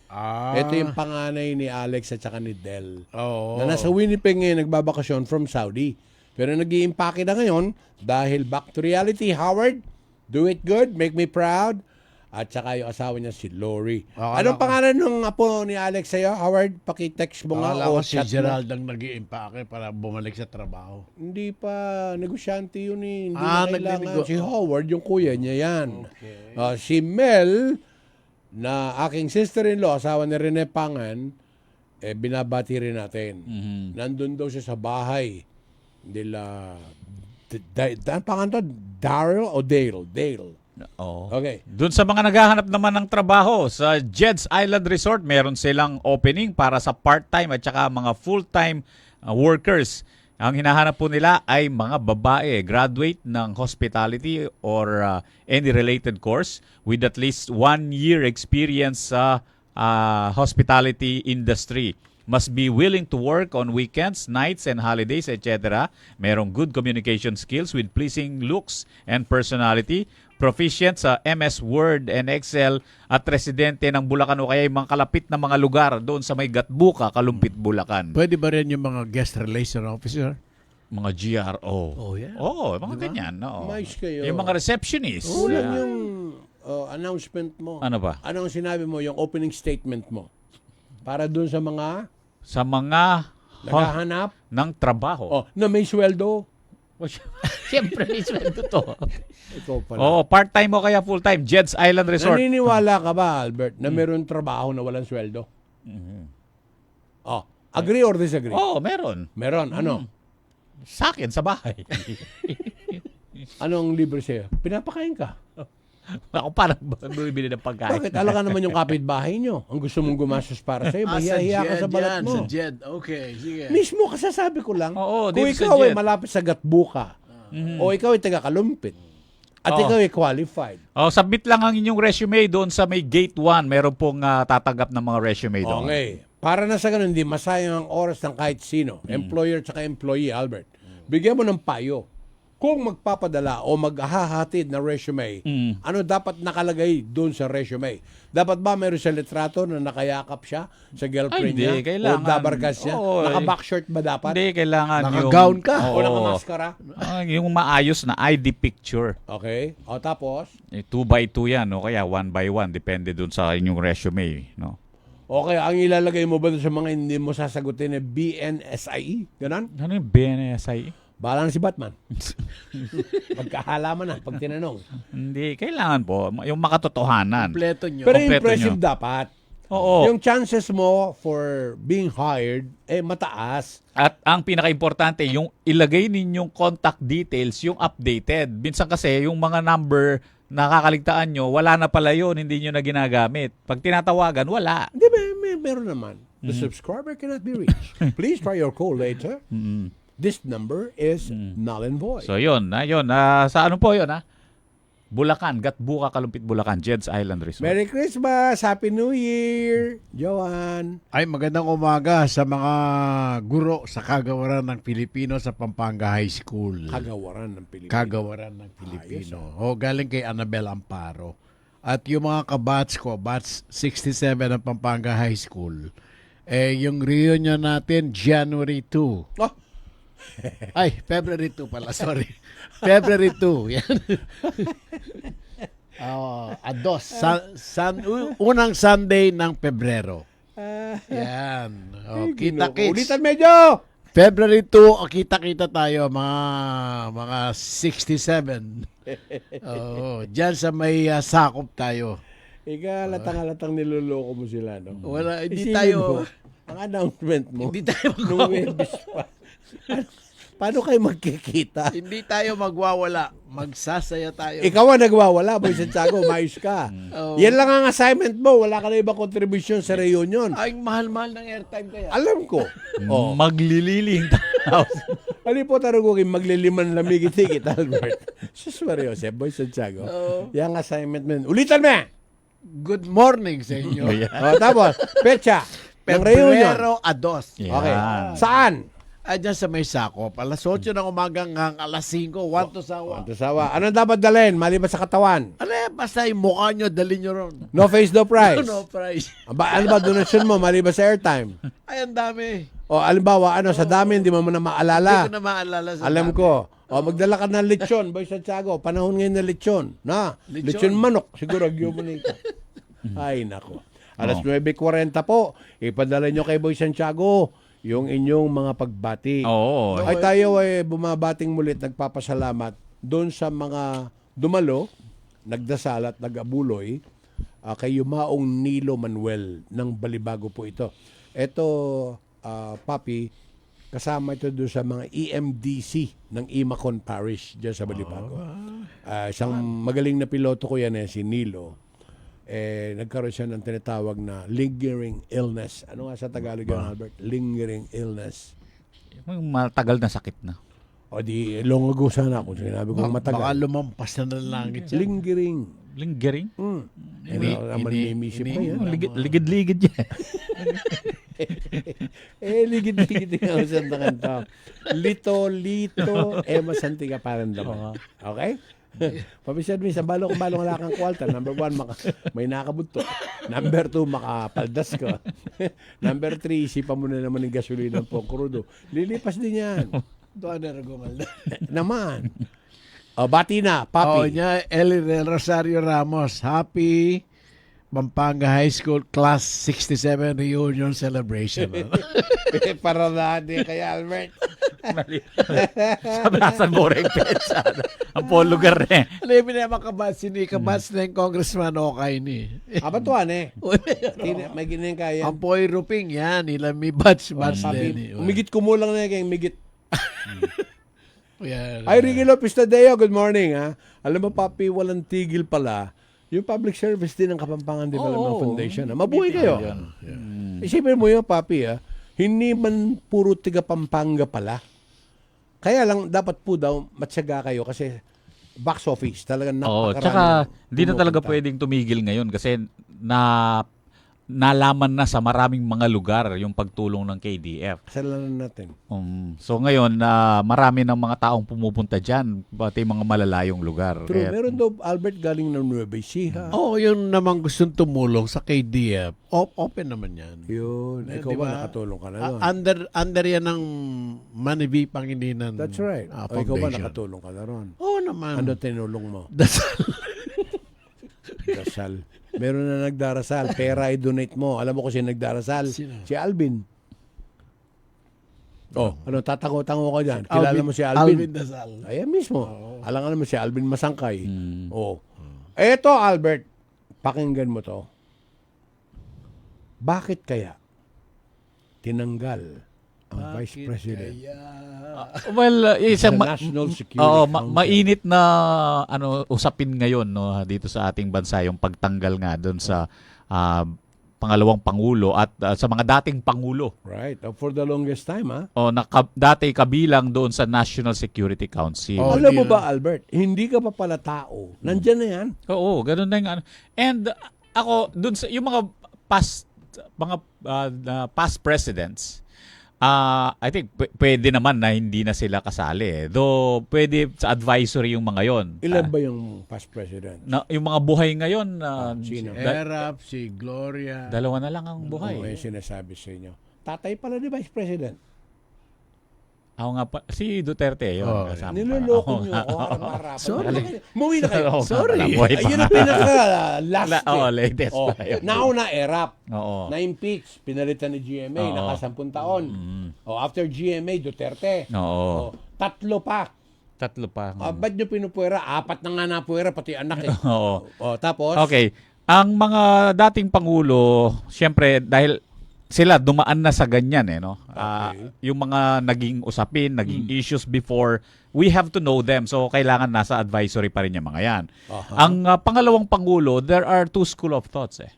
S1: Ito yung panganay ni Alex at saka ni Del.
S2: Oo.
S1: Na nasa Winnipeg ngayon, nagbabakasyon from Saudi. Pero nag-iimpake na ngayon dahil back to reality. Howard, do it good, make me proud. At saka yung asawa niya si Lori. Anong pangalan ng apo ni Alex sa'yo, Howard? Paki-text mo nga
S2: Akala
S1: o
S2: ko si
S1: chat mo.
S2: Gerald ang nag-iimpake para bumalik sa trabaho.
S1: Hindi pa, negosyante yun eh. Hindi
S2: Ah,
S1: na kailangan.
S2: naglinego-
S1: Si Howard, yung kuya niya yan.
S2: Okay.
S1: Si Mel, na aking sister-in-law, asawa ni Rene Pangan, binabati rin natin. Nandun daw siya sa bahay nila, ang pangalan to, Daryl o Dale? Dale.
S3: Oh.
S1: Okay.
S3: Doon sa mga naghahanap naman ng trabaho, sa Jed's Island Resort, meron silang opening para sa part-time at saka mga full-time workers. Ang hinahanap po nila ay mga babae, graduate ng hospitality or any related course with at least 1 year experience sa hospitality industry. Must be willing to work on weekends, nights, and holidays, etc. Merong good communication skills with pleasing looks and personality. Proficient sa MS Word and Excel at residente ng Bulacan o kaya yung mga kalapit na mga lugar doon sa may Gatbuka, Kalumpit, Bulacan.
S2: Pwede ba rin yung mga guest relation officer?
S3: Mga GRO.
S2: Oh, yeah.
S3: Oo, mga ganyan. Oo.
S1: Mais kayo.
S3: Yung mga receptionist.
S1: Kulang yung announcement mo.
S3: Ano ba?
S1: Anong sinabi mo, yung opening statement mo? Para dun sa mga
S3: Sa mga
S1: naghahanap
S3: ng trabaho.
S1: na may sweldo.
S3: Siyempre, may sweldo to.
S1: Ikaw pala.
S3: Oo, part-time o kaya full-time. Jed's Island Resort.
S1: Naniniwala ka ba, Albert, na meron trabaho na walang sweldo? Agree or disagree?
S3: Oo, meron.
S1: Meron. Ano?
S3: Sa akin, sa bahay.
S1: Anong libre sa'yo? Pinapakain ka.
S3: Ako parang bumibili ng pagkain.
S1: Bakit? Alaga naman yung kapitbahay nyo. Ang gusto mong gumastos para sa'yo, mahihiya ka sa balat mo.
S2: Sa Jed. Okay, sige.
S1: Mismo, kasasabi ko lang,
S3: Oo,
S1: kung
S3: dito sa
S1: ikaw ay
S3: Jet.
S1: malapit sa Gatbuka, o ikaw ay taga-Kalumpit, at
S3: Oo.
S1: ikaw ay qualified,
S3: Submit lang ang inyong resume doon sa may Gate 1. Meron pong tatanggap ng mga resume doon.
S1: okay. Para na sa ganun, hindi masayang ang oras ng kahit sino, employer at employee, Albert. Bigyan mo ng payo. Kung magpapadala o maghahatid na resume, ano dapat nakalagay doon sa resume? Dapat ba mayroon sa litrato na nakayakap siya sa girlfriend
S3: Ay, hindi.
S1: niya?
S3: Kailangan.
S1: O dabarkas niya?
S3: Oo,
S1: Naka-backshirt ba dapat?
S3: Hindi, kailangan
S2: Naka-gown ka?
S1: O
S3: Oo.
S1: naka-maskara?
S3: Yung maayos na ID picture.
S1: Okay. O tapos?
S3: 2x2 yan, o kaya 1x1. Depende doon sa inyong resume. No?
S1: Okay, ang ilalagay mo ba doon sa mga hindi mo sasagutin na BNSIE? Ganon?
S3: Ano yung BNSI?
S1: Bahala na si Batman. Magkahalaman na pag tinanong.
S3: Hindi, kailangan po. Yung makatotohanan.
S2: Kompleto nyo.
S1: Pero
S3: Kompleto
S1: impressive
S3: nyo.
S1: dapat.
S3: Oo.
S1: Yung chances mo for being hired, mataas.
S3: At ang pinaka-importante, yung ilagay ninyong contact details, yung updated. Minsan kasi, yung mga number nakakaligtaan nyo, wala na pala yun, hindi nyo na ginagamit. Pag tinatawagan, wala.
S1: Hindi, meron naman. The subscriber cannot be reached. Please try your call later. This number is null and void.
S3: So yun. Sa ano po yun, ha? Bulacan, Gatbuka, Kalumpit, Bulacan, Jed's Island Resort.
S1: Merry Christmas! Happy New Year! Joanne!
S2: Ay, magandang umaga sa mga guro sa Kagawaran ng Pilipino sa Pampanga High School.
S1: Kagawaran ng Pilipino.
S2: Kagawaran ng Pilipino. Galing kay Annabel Amparo. At yung mga kabats ko, batch 67 ng Pampanga High School, yung reunion natin, January 2.
S1: Oh,
S2: Ay, February 2 pala, sorry. February 2. Yan. Ados. Unang Sunday ng Pebrero. Yan. Kita-kits.
S1: ulitan medyo!
S2: February 2, kita-kita tayo, mga 67. Diyan sa may sakop tayo.
S1: Ika, latang-latang niloloko mo sila, no?
S2: Wala, hindi
S1: Isipin
S2: tayo,
S1: mo, ang announcement mo,
S2: hindi tayo
S1: nung Webis pa. Paano kayo magkikita?
S2: hindi tayo magwawala. Magsasaya tayo.
S1: Ikaw ang nagwawala, Boy Santiago, maayos ka. Yan lang ang assignment mo, wala ka na ibang contribution sa reunion.
S2: Ay, mahal-mahal ng airtime kaya.
S1: Alam ko.
S3: Maglililing tayo.
S1: Ali po tarugugin magliliman lamigit-higit, Albert. Sus Mario Jose, Boy Santiago. Yang assignment mo. Ulitan mo!
S2: Good morning sa inyo.
S1: Tapos, pecha ng reunion.
S2: Pebrero a 2.
S1: Okay. Saan?
S2: Diyan sa may sakop. Alas 8 ng umaga hanggang alas 5. 1 to sawa.
S1: Ito sawa. Ano dapat dalhin? Maliban sa katawan?
S2: Basta yung mukha nyo, dalhin nyo ron.
S1: No face, no price.
S2: No price.
S1: Ano ba donasyon mo maliban sa airtime?
S2: Ay, ang dami.
S1: O alimbawa, sa dami, hindi mo na maalala.
S2: Hindi ko na maalala sa
S1: Alam
S2: dami.
S1: ko. Magdala ka ng lechon, Boy Santiago. Panahon ngayon na lechon. Lechon manok. Siguro, gyumunita. Ay, nako. Alas 9:40 po. Ipadala nyo kay Boy Santiago yung inyong mga pagbati.
S3: Oo.
S1: Ay tayo ay bumabating mulit, nagpapasalamat doon sa mga dumalo, nagdasal at nag-abuloy kay Yumaong Nilo Manuel ng Balibago po ito. Ito, Papi, kasama ito doon sa mga EMDC ng Imacon Parish dyan sa Balibago. Isang magaling na piloto ko yan si Nilo. Nagkaroon siya ng tinatawag na lingering illness. Ano nga sa Tagalog yun, Albert? Lingering illness.
S3: Yung matagal na sakit na.
S1: O di, long ago sana ako. Sinabi ko
S2: Baka
S1: matagal.
S2: lumampas na ng langit yan.
S1: Lingering.
S3: Lingering?
S1: Naman-mimisip pa yan.
S3: Ligid-ligid yan.
S1: Ligid-ligid nga sa kanta. Lito, masantiga parang daman. Okay? Pabisyad mo, sa balong wala kang kwalta. Number 1, may nakabunto. Number 2, makapaldas ka. Number 3, isipan mo na naman ng gasolina po krudo. Lilipas din yan.
S2: Doon na gumalda.
S1: Naman. Bati na, Papi.
S2: Niya, Eli Rosario Ramos. Happy Pampanga High School Class 67 Reunion Celebration.
S1: Para natin kay Albert.
S3: Sa Belasan Boreng Petsa. Ang po lugar eh.
S2: Alam mo na makabats ni kabats na yung Congressman Okay ni.
S1: Abatuan may ginin kaya.
S2: Ang Poy Ruping yan. Ilang may batch din.
S1: Umigit kumulang na kayong migit.
S2: Yan.
S1: Ay, Ricky Lopez Tadeo, good morning. Alam mo, Papi, walang tigil pala. Yung public service din ng Kapampangan Development Foundation. Mabuhay kayo. Isipin mo yun, Papi. Hindi man puro tiga Pampanga pala. Kaya lang, dapat po daw, matyaga kayo kasi box office, talagang napakarami.
S3: Tsaka hindi na talaga pwedeng tumigil ngayon kasi nalaman na sa maraming mga lugar yung pagtulong ng KDF.
S1: Kasalanan natin.
S3: So ngayon, marami ng mga taong pumupunta dyan, pati mga malalayong lugar.
S1: True, meron daw Albert galing ng Nueva Ecija.
S2: Yung naman gustong tumulong sa KDF, open naman yan.
S1: Yun. Ikaw ba nakatulong ka na doon?
S2: Under yan ng Manibi Pangilinan.
S1: That's right. Ikaw ba nakatulong ka na ron?
S2: Oo naman.
S1: Ano tinulong mo?
S2: Dasal.
S1: Dasal. Meron na nagdarasal. Pera i-donate mo. Alam mo kung sino nagdarasal?
S2: Sino?
S1: Si Alvin. Ano, tatango-tango ka dyan. Kilala mo si Alvin?
S2: Alvin Dasal.
S1: Ayan mismo. Alam mo si Alvin Masangkay. Eto, Albert, pakinggan mo to. Bakit kaya tinanggal ang Vice President.
S3: Well,
S1: Sa
S3: isang
S1: National Security
S3: Oo,
S1: Council.
S3: mainit na usapin ngayon no dito sa ating bansa yung pagtanggal nga doon sa pangalawang pangulo at sa mga dating pangulo
S1: Right. For the longest time, ha?
S3: o dati kabilang doon sa National Security Council.
S2: Oh,
S1: Alam mo
S2: di
S1: ba, Albert, hindi ka pa pala tao. Nandyan na yan.
S3: Oo, ganun na yung ano. And ako doon sa yung mga past presidents, I think pwede naman na hindi na sila kasali. Though pwede sa advisory yung mga yon.
S1: Ilan ba yung past president?
S3: Yung mga buhay ngayon
S1: Sino?
S2: Erap, si Gloria.
S3: dalawa na lang ang
S1: Oo,
S3: buhay.
S1: yung sinasabi sa inyo. Tatay pala ni Vice President.
S3: Ako nga pa, si Duterte yun.
S2: Oh,
S3: kasama.
S1: Niloloko
S3: Ako
S1: niyo
S3: nga.
S1: ako. Harap-harap.
S2: Sorry.
S1: Muwi na kayo.
S3: Oo,
S1: Sorry.
S3: buhay pa
S1: Ayun ang
S3: nga.
S1: pinaka-last.
S3: Oo, latest pa yun.
S1: Nauna, ERAP.
S3: Oo.
S1: Na-impeach. Pinalitan ni GMA.
S3: Oo.
S1: Naka-10 taon. After GMA, Duterte.
S3: Oo.
S1: Tatlo pa.
S3: Tatlo pa.
S1: Ba't nyo pinupuwera? 4 na nga napuwera, pati anak eh.
S3: Oo.
S1: Tapos?
S3: Okay. Ang mga dating pangulo, syempre dahil sila dumaan na sa ganyan no. Yung mga naging usapin, naging issues before, we have to know them. So kailangan nasa advisory pa rin yung mga yan. Ang pangalawang pangulo, there are two school of thoughts eh.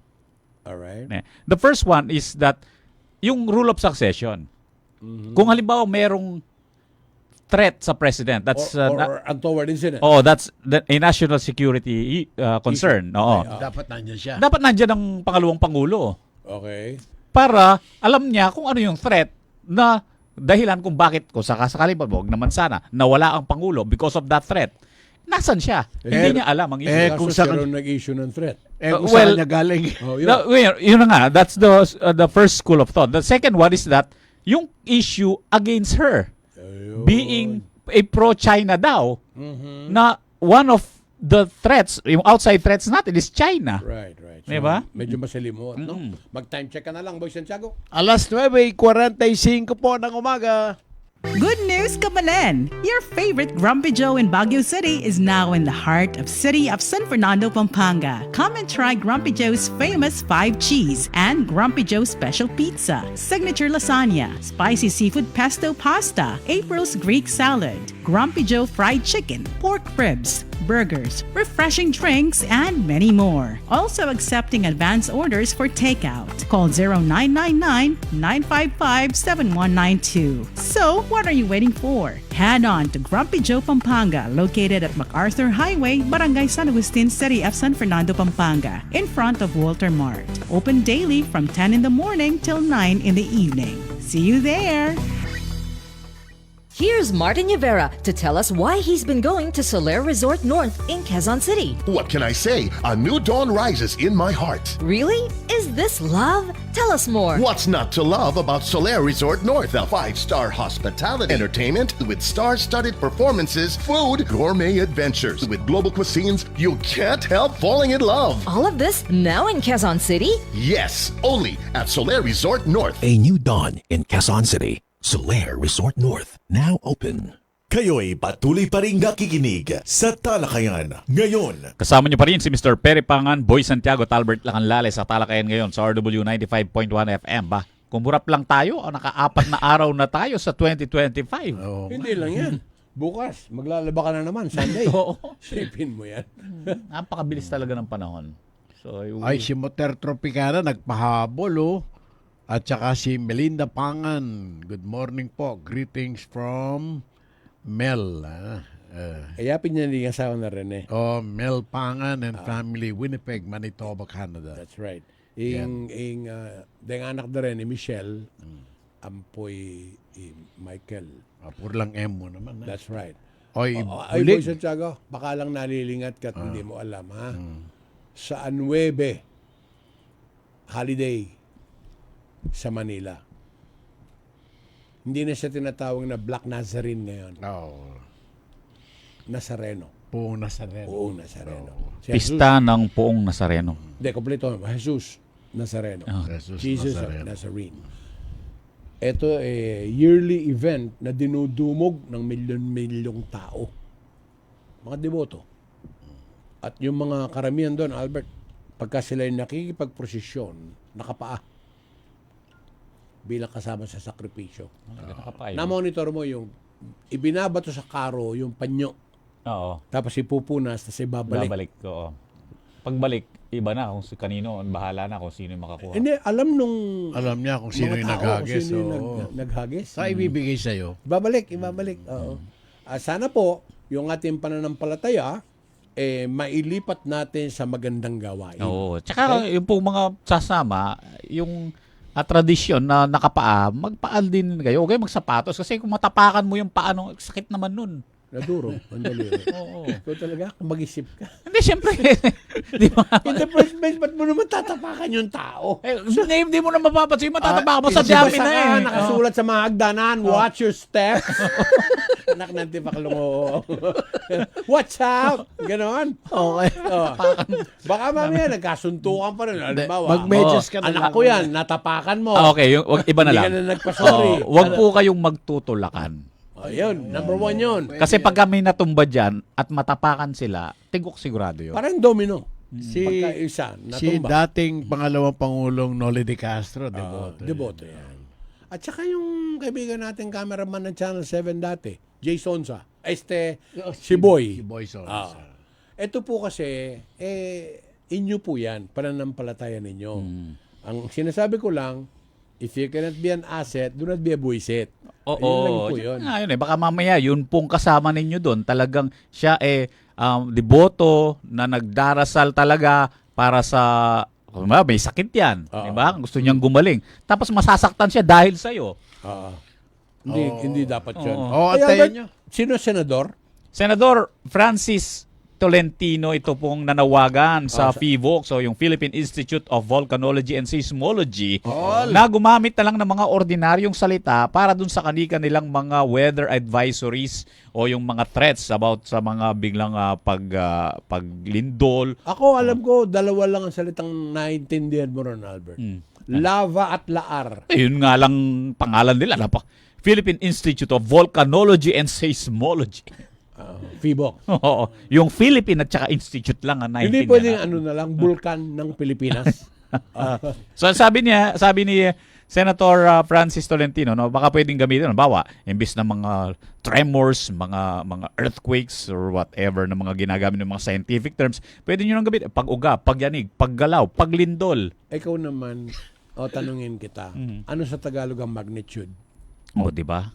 S1: Alright.
S3: The first one is that yung rule of succession. Kung halimbawa merong threat sa president, that's
S1: Or untoward incident.
S3: that's a national security concern. Oo.
S2: Dapat nandiyan siya.
S3: Dapat nandiyan ang pangalawang pangulo
S1: Okay.
S3: para alam niya kung ano yung threat na dahilan kung bakit, kung sakasakali pa, wag naman sana, nawala ang pangulo because of that threat. Nasaan siya? Hindi niya alam ang issue.
S1: Kung
S2: kung saan-
S1: nag-issue ng threat.
S2: Kung
S3: well,
S2: saan niya galing.
S1: Oh,
S3: Yun na nga, that's the first school of thought. The second one is that yung issue against her being a pro-China daw na one of the threats, yung outside threats natin is China.
S1: Right.
S3: Diba?
S1: Medyo masilimot, no? Mag-time check ka na lang, Boy Santiago.
S2: Alas 9:45 po ng umaga.
S10: Good news, Kabalen! Your favorite Grumpy Joe in Baguio City is now in the heart of city of San Fernando, Pampanga. Come and try Grumpy Joe's famous 5 cheese and Grumpy Joe special pizza, signature lasagna, spicy seafood pesto pasta, April's Greek salad, Grumpy Joe fried chicken, pork ribs, burgers, refreshing drinks, and many more. Also accepting advance orders for takeout. Call 0999-955-7192. So, what are you waiting for? Head on to Grumpy Joe Pampanga, located at MacArthur Highway, Barangay San Agustin, City of San Fernando, Pampanga, in front of Walter Mart. Open daily from 10 in the morning till 9 in the evening. See you there!
S5: Here's Martin Rivera to tell us why he's been going to Soler Resort North in Quezon City.
S7: What can I say? A new dawn rises in my heart.
S5: Really? Is this love? Tell us more.
S7: What's not to love about Soler Resort North? A 5-star hospitality, entertainment with star-studded performances, food, gourmet adventures. With global cuisines, you can't help falling in love.
S5: All of this now in Quezon City?
S7: Yes, only at Soler Resort North.
S8: A new dawn in Quezon City. Solaire Resort North, now open.
S4: Kayo'y patuloy pa rin nakikinig sa Talakayan ngayon.
S3: Kasama niyo pa rin si Mr. Perry Pangan, Boy Santiago, Talbert Lacanlale sa Talakayan ngayon sa RW 95.1 FM. Ba, kumurap lang tayo o naka-4 na araw na tayo sa 2025.
S1: Hindi lang yan. Bukas, maglalaba ka na naman, Sunday.
S3: Oo.
S1: Sipin mo yan.
S3: Napakabilis talaga ng panahon. So,
S2: Ay, si Moter Tropicana nagpahabol At saka si Melinda Pangan. Good morning po. Greetings from Mel.
S1: Ayapin niya yung asawa na Rene.
S2: Mel Pangan and family, Winnipeg, Manitoba, Canada.
S1: That's right. Deng anak na Rene, Michelle, ampoy Michael.
S2: Puro lang M mo naman.
S1: That's right.
S2: Ay,
S1: Ay, Boy Santiago, baka lang nalilingat ka at hindi mo alam, ha? Sa 9, holiday sa Manila. Hindi na siya tinatawag na Black Nazarene ngayon. Nazareno.
S2: Puong Nazareno.
S1: Puong Nazareno. Si
S3: Pista ng Puong Nazareno.
S1: Hindi, kompleto. Jesus Nazareno. Jesus Nazarene. Ito yearly event na dinudumog ng milyon-milyong tao. Mga deboto. At yung mga karamihan doon, Albert, pagka sila nakikipagprosesyon, nakapaa. bilang kasama sa sakripisyo.
S3: Nakapayag.
S1: Na-monitor mo yung ibinabato sa karo yung panyo,
S3: Oo.
S1: tapos ipupunas, tapos ibabalik.
S3: Babalik. Oo. Pagbalik, iba na kung kanino, bahala na kung sino yung makakuha.
S1: Hindi, alam nung
S2: Alam niya kung sino
S1: mga
S2: yung
S1: tao
S2: naghagis.
S1: kung sino yung
S2: oo.
S1: naghagis.
S2: Sa ibibigay sa'yo.
S1: Ibabalik. Oo. Sana po, yung ating pananampalataya, mailipat natin sa magandang gawain.
S3: Oo. Tsaka yung pong mga sasama, yung tradisyon na nakapaa, magpaal din kayo. Okay, magsapatos. Kasi kung matapakan mo yung paa, sakit naman nun.
S1: Naduro. Andali.
S3: Oo.
S1: Ikaw talaga, kung mag-isip ka.
S3: Hindi, syempre. Di ba?
S1: In the first place, ba't mo naman tatapakan yung tao?
S3: Hindi mo na mapapansin. Matatapakan mo sa
S1: Basta
S3: dami na
S1: ka,
S3: eh.
S1: nakasulat sa mga hagdanan, watch your steps. Anak ng tipaklungo. Watch out! Ganon.
S2: Okay.
S1: Baka mamaya nagkasuntukan pa rin. Halimbawa,
S2: Mag-medyas ka na
S1: anak
S2: lang.
S1: ko yan, natapakan mo.
S3: Okay, iba na
S1: Hindi
S3: lang.
S1: ka na nagpasorry.
S3: Wag po kayong magtutulakan.
S1: Yun, number one yun.
S3: Kasi pag kami natumba dyan at matapakan sila, tigok sigurado yun.
S1: Parang domino.
S2: Si,
S1: Pagka isa,
S2: si
S1: natumba.
S2: dating pangalawang Pangulong Noli De Castro, deboto.
S1: Deboto yan. At saka yung kaibigan natin cameraman ng Channel 7 dati, Jay Sonsa. Si Boy.
S2: Si Boy Sosa.
S1: Ito po kasi, inyo po yan, pananampalataya ninyo. Ang sinasabi ko lang, if you cannot be an asset, do not be a buisit. Ayun lang
S3: Oo.
S1: po yun.
S3: Yun eh. Baka mamaya, yun pong kasama ninyo doon. Talagang siya deboto na nagdarasal talaga para sa... May sakit yan. Diba? Gusto niyang gumaling. Tapos masasaktan siya dahil sa'yo.
S1: Hindi dapat yun.
S2: At tayo nyo.
S1: Sino senador?
S3: Senador Francis Tolentino, ito pong nanawagan sa PHIVOLC, so yung Philippine Institute of Volcanology and Seismology, na gumamit na lang ng mga ordinaryong salita para dun sa kanilang mga weather advisories o yung mga threats about sa mga biglang paglindol.
S1: Ako, alam ko, dalawa lang ang salitang naintindihan mo ron, Albert. Lava at laar.
S3: Yun nga lang pangalan nila. Philippine Institute of Volcanology and Seismology.
S1: FIBOC.
S3: Oo. Yung Philippine at saka Institute lang ang
S1: Hindi
S3: naintindihan.
S1: pwedeng na lang, bulkan ng Pilipinas.
S3: So sabi ni Senator Francis Tolentino, no, baka pwedeng gamitin, bawa, imbis na mga tremors, mga earthquakes or whatever na mga ginagamit ng mga scientific terms, pwede nyo nang gamitin pag-uga, pagyanig, paggalaw, paglindol.
S1: Ikaw naman, tanungin kita, ano sa Tagalog ang magnitude?
S3: O, di ba?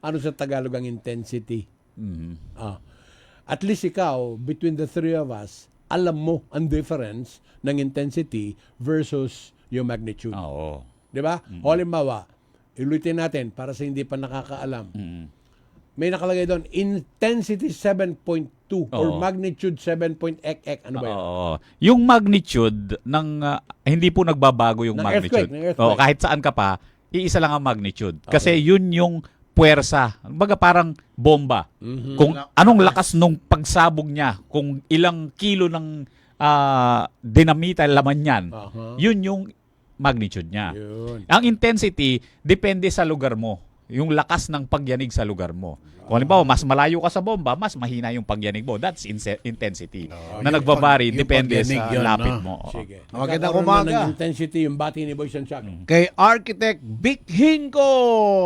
S1: Ano sa Tagalog ang intensity? At least ikaw, between the three of us, alam mo ang difference ng intensity versus yung magnitude.
S3: Oo.
S1: Di ba? O halimbawa, ilutin natin para sa hindi pa nakakaalam. May nakalagay doon, intensity 7.2 or magnitude 7.xx. Ano ba yun?
S3: Oo. Yung magnitude ng hindi po nagbabago yung
S1: Ng
S3: magnitude.
S1: earthquake.
S3: Oo, kahit saan ka pa, iisa lang ang magnitude. Kasi yun yung puwersa. Baga parang bomba. Kung anong lakas nung pagsabog niya, kung ilang kilo ng dinamita laman yan, yun yung magnitude niya.
S1: Yun.
S3: Ang intensity, depende sa lugar mo. Yung lakas ng pagyanig sa lugar mo. Kung halimbawa, mas malayo ka sa bomba, mas mahina yung pagyanig mo. That's intensity. Na nagbabari,
S2: yung
S3: depende
S2: pagyanig
S3: sa
S2: yun,
S3: lapit
S2: no?
S3: mo.
S1: Sige.
S2: Magandang
S1: Nagkakaroon
S2: umaga.
S1: na ng intensity yung bati ni Boy Santiago.
S2: Kay Architect Vic Hinco.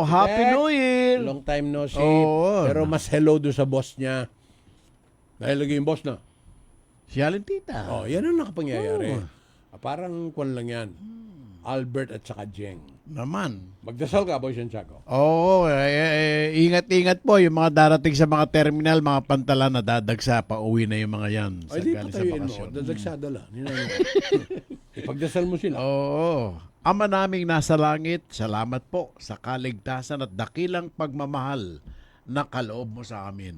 S2: Happy
S1: Vic,
S2: New Year.
S1: Long time no see.
S2: Oo.
S1: Pero mas hello doon sa boss niya. Dahil lagi yung boss na.
S2: Si Aling Tita.
S1: Yan ang nakapangyayari. Parang kwan lang yan. Albert at saka Jeng.
S2: Naman.
S1: Magdasal ka, Boy Santiago.
S2: Oo, ingat-ingat po yung mga darating sa mga terminal, mga pantala na dadagsa, pauwi na yung mga yan.
S1: Ay, di patayuin mo. Dadagsada lang. Ipagdasal mo sila.
S2: Oo. Ama naming nasa langit, salamat po sa kaligtasan at dakilang pagmamahal na kaloob mo sa amin.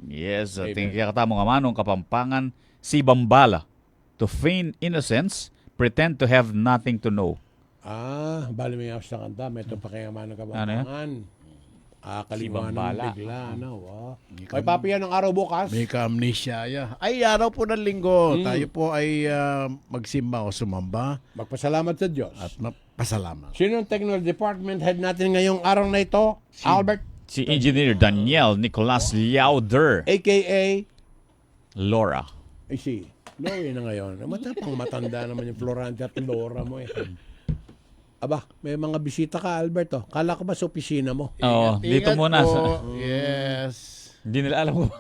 S3: Yes, tingin katamo nga manong Kapampangan, si Bambala, to feign innocence, pretend to have nothing to know.
S1: Bali may sa kanta. May ito pa kaya man ng
S3: Ano yan?
S1: Kapampangan. Kalimutan
S3: Bambala.
S1: ng bigla. May papiyan ng araw bukas.
S2: May ka-amnesia. Ay, araw po ng linggo. Tayo po ay magsimba o sumamba
S1: Magpasalamat sa Diyos.
S2: at pasalamat.
S1: Sino ang technical department head natin ngayong araw na ito? Albert,
S3: Si Engineer Daniel Nicolas Liauder,
S1: a.k.a.
S3: Laura.
S1: si Lori na ngayon. Matapang matanda naman yung Florante at Laura mo eh. Aba, may mga bisita ka, Alberto. Kala ko ba sa opisina mo?
S3: Oo, dito
S2: Ingat
S3: muna.
S2: po. Yes.
S3: Hindi nila alam kung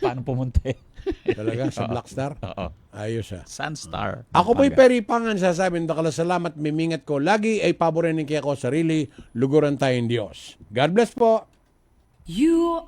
S3: paano pumunta eh.
S1: Talaga, sa Blackstar?
S3: Oo.
S1: Ayos ah.
S3: Sunstar.
S1: Ako po'y
S3: Pampanga.
S1: peripangan sasabihin, dakala salamat, mimingat ko. Lagi ay paborinin kaya ko sarili, luguran tayong Diyos. God bless po.
S9: You